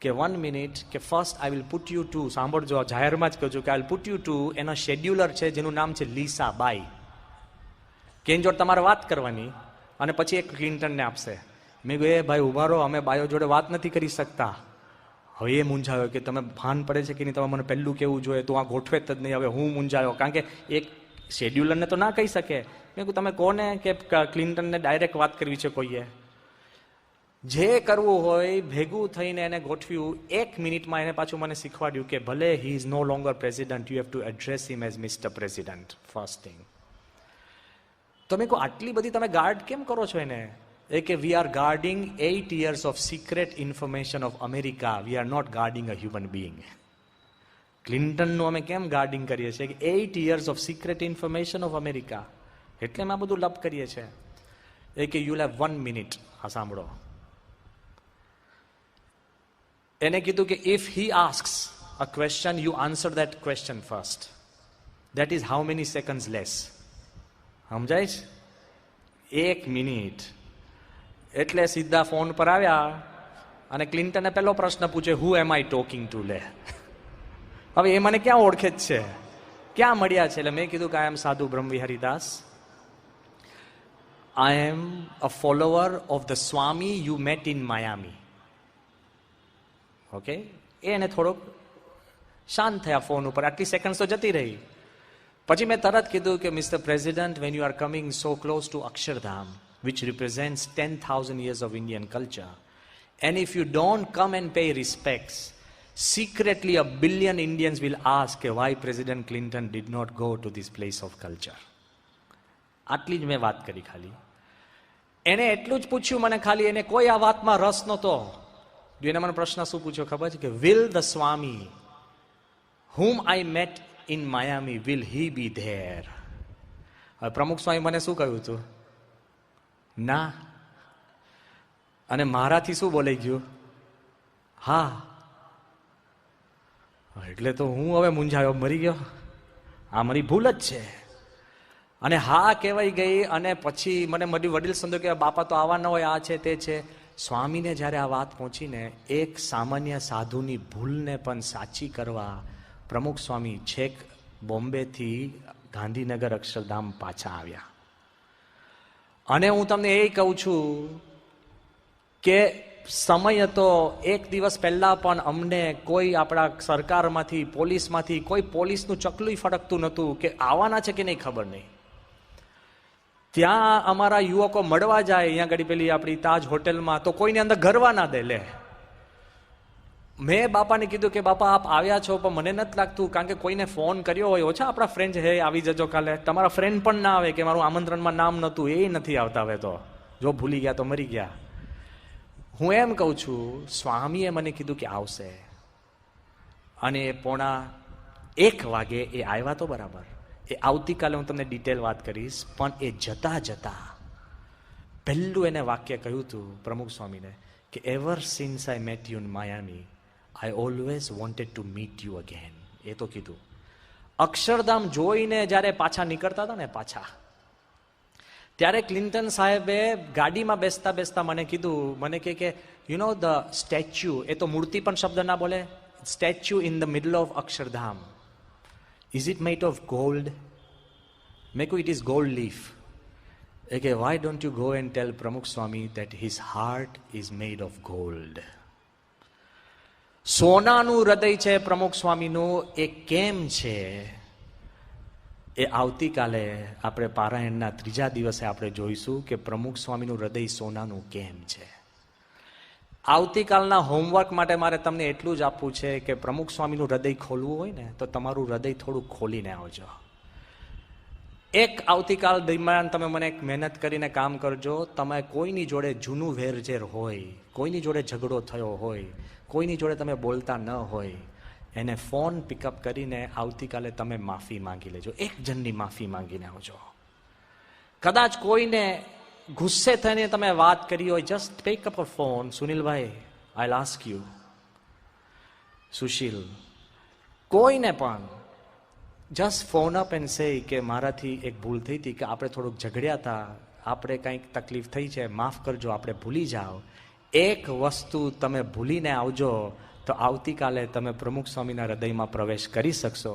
કે 1 મિનિટ, કે first I will put you to, સાંભળજો જાહેરમાં જ કહું છું કે I will put you to, એનો શેડ્યુલર છે જેનું નામ છે લીસા બાઈ, કે એની જોડે તમારે વાત કરવાની અને પછી એક ક્લિન્ટનને આપશે. મેં કહ્યું એ ભાઈ ઉભા રહો, અમે બાયો જોડે વાત નથી કરી શકતા. હવે એ મૂંઝાયો કે તમે ભાન પડે છે કે નહીં, તમે મને પહેલું કેવું જોઈએ, તો આ ગોઠવે જ નહીં. હવે હું મૂંઝાયો, કારણ કે એક શેડ્યુલરને તો ના કહી શકે. મેં કહ્યું તમે કોને કે ક્લિન્ટનને ડાયરેક્ટ વાત કરવી છે કોઈએ. જે કરવું હોય ભેગું થઈને એને ગોઠવ્યું. 1 મિનિટમાં એને પાછું મને શીખવાડ્યું કે ભલે he is no longer president, you have to address him as mister president first thing. તો મેં કહું આટલી બધી તમે ગાર્ડ કેમ કરો છો એને? એ કે we are guarding 8 years of secret information of America, we are not guarding a human being. ક્લિન્ટનનું અમે કેમ ગાર્ડિંગ કરીએ છીએ? કે 8 years of secret information of America, એટલે અમે આ બધું લપ કરીએ છીએ. એ કે યુ હેવ 1 મિનિટ. આ સાંભળો, એને કીધું કે if he asks a question, you answer that question first. That is how many seconds less. સમજાય છે? 1 મિનિટ. એટલે સીધા ફોન પર આવ્યા અને ક્લિન્ટને પહેલો પ્રશ્ન પૂછ્યો, હુ એમ આઈ ટોકિંગ ટુ? લે, હવે એ મને ક્યાં ઓળખે જ છે, ક્યાં મળ્યા છે? એટલે મેં કીધું કે I am Sadhu Brahmavihari Das, I am a follower of the Swami you met in Miami. Okay, એને થોડોક શાંત થયા ફોન ઉપર. આટલી સેકન્ડ તો જતી રહી. પછી મેં તરત કીધું કે mister president, when you are coming so close to Akshardham, which represents 10,000 years of Indian culture, and if you don't come and pay respects, secretly 1 billion Indians will ask why President Clinton did not go to this place of culture. આટલી જ મેં વાત કરી ખાલી. એને એટલું જ પૂછ્યું મને ખાલી, એને કોઈ આ વાતમાં રસ નહોતો. એને મને પ્રશ્ન શું પૂછ્યો ખબર છે? કે will the Swami whom I met in Miami, will he be there? હવે પ્રમુખ સ્વામી મને શું કહ્યું હતું? ના. અને મારાથી શું બોલાઈ ગયું? હા. એટલે તો હું હવે મૂંઝાયો, મરી ગયો. આ મારી ભૂલ જ છે. અને હા કહેવાય ગઈ. અને પછી મને મારી વડીલ સંતો કે બાપા તો આવા ન હોય, આ છે તે છે. સ્વામીને જ્યારે આ વાત પહોંચીને એક સામાન્ય સાધુની ભૂલને પણ સાચી કરવા પ્રમુખ સ્વામી છેક બોમ્બેથી ગાંધીનગર અક્ષરધામ પાછા આવ્યા. અને હું તમને એ કહું છું કે સમય હતો, એક દિવસ પહેલા પણ અમને કોઈ આપણા સરકારમાંથી, પોલીસમાંથી કોઈ પોલીસનું ચકલું ફડકતું નહોતું કે આવવાના છે કે નહીં ખબર નહીં. ત્યાં અમારા યુવકો મળવા જાય, અહીંયા આગળ પેલી આપણી તાજ હોટેલમાં, તો કોઈને અંદર ગરવા ના દે. લે, મેં બાપાને કીધું કે બાપા આપ આવ્યા છો, પણ મને નથી લાગતું, કારણ કે કોઈને ફોન કર્યો હોય, ઓછા આપણા ફ્રેન્ડ હે આવી જજો કાલે. તમારા ફ્રેન્ડ પણ ના આવે કે મારું આમંત્રણમાં નામ નહોતું, એ નથી આવતા. હવે તો જો ભૂલી ગયા તો મરી ગયા. હું એમ કહું છું, સ્વામીએ મને કીધું કે આવશે, અને 1:15 વાગે એ આવ્યા તો બરાબર. એ આવતીકાલે હું તમને ડિટેલ વાત કરીશ. પણ એ જતા જતા પહેલું એને વાક્ય કહ્યું હતું પ્રમુખ સ્વામીને કે ever since I met you in Miami, I always wanted to meet you again. એ તો કીધું. અક્ષરધામ જોઈને જ્યારે પાછા નીકળતા હતા ને પાછા, ત્યારે ક્લિન્ટન સાહેબે ગાડીમાં બેસતા બેસતા મને કીધું, મને કે યુ નો ધ સ્ટેચ્યુ, એ તો મૂર્તિ પણ શબ્દ ના બોલે, statue in the middle of Akshardham, is it made of gold? Meko, it is gold leaf. Okay, why don't you go and tell Pramukh Swami that his heart is made of gold? સોનાનું હૃદય છે પ્રમુખ સ્વામીનું, એ કેમ છે એ આવતીકાલે આપણે પારાયણના ત્રીજા દિવસે આપણે જોઈશું કે પ્રમુખ સ્વામીનું હૃદય સોનાનું કેમ છે. આવતીકાલના હોમવર્ક માટે મારે તમને એટલું જ આપવું છે કે પ્રમુખ સ્વામીનું હૃદય ખોલવું હોય ને તો તમારું હૃદય થોડું ખોલીને આવજો. એક આવતીકાલ દરમિયાન તમે મને એક મહેનત કરીને કામ કરજો. તમે કોઈની જોડે જૂનું વેરઝેર હોય, કોઈની જોડે ઝઘડો થયો હોય, કોઈની જોડે તમે બોલતા ન હોય, એને ફોન પિકઅપ કરીને આવતીકાલે તમે માફી માંગી લેજો. એક જણની માફી માંગીને આવજો. કદાચ કોઈને ગુસ્સે થઈને તમે વાત કરી હોય, just pick up a phone. સુનિલભાઈ, આઈ આસ્ક યુ, સુશીલ, કોઈને પણ just phone up and say કે મારાથી એક ભૂલ થઈ હતી, કે આપણે થોડુંક ઝઘડ્યા હતા, આપણે કંઈક તકલીફ થઈ છે, માફ કરજો, આપણે ભૂલી જાઓ. એક વસ્તુ તમે ભૂલીને આવજો તો આવતીકાલે તમે પ્રમુખ સ્વામીના હૃદયમાં પ્રવેશ કરી શકશો.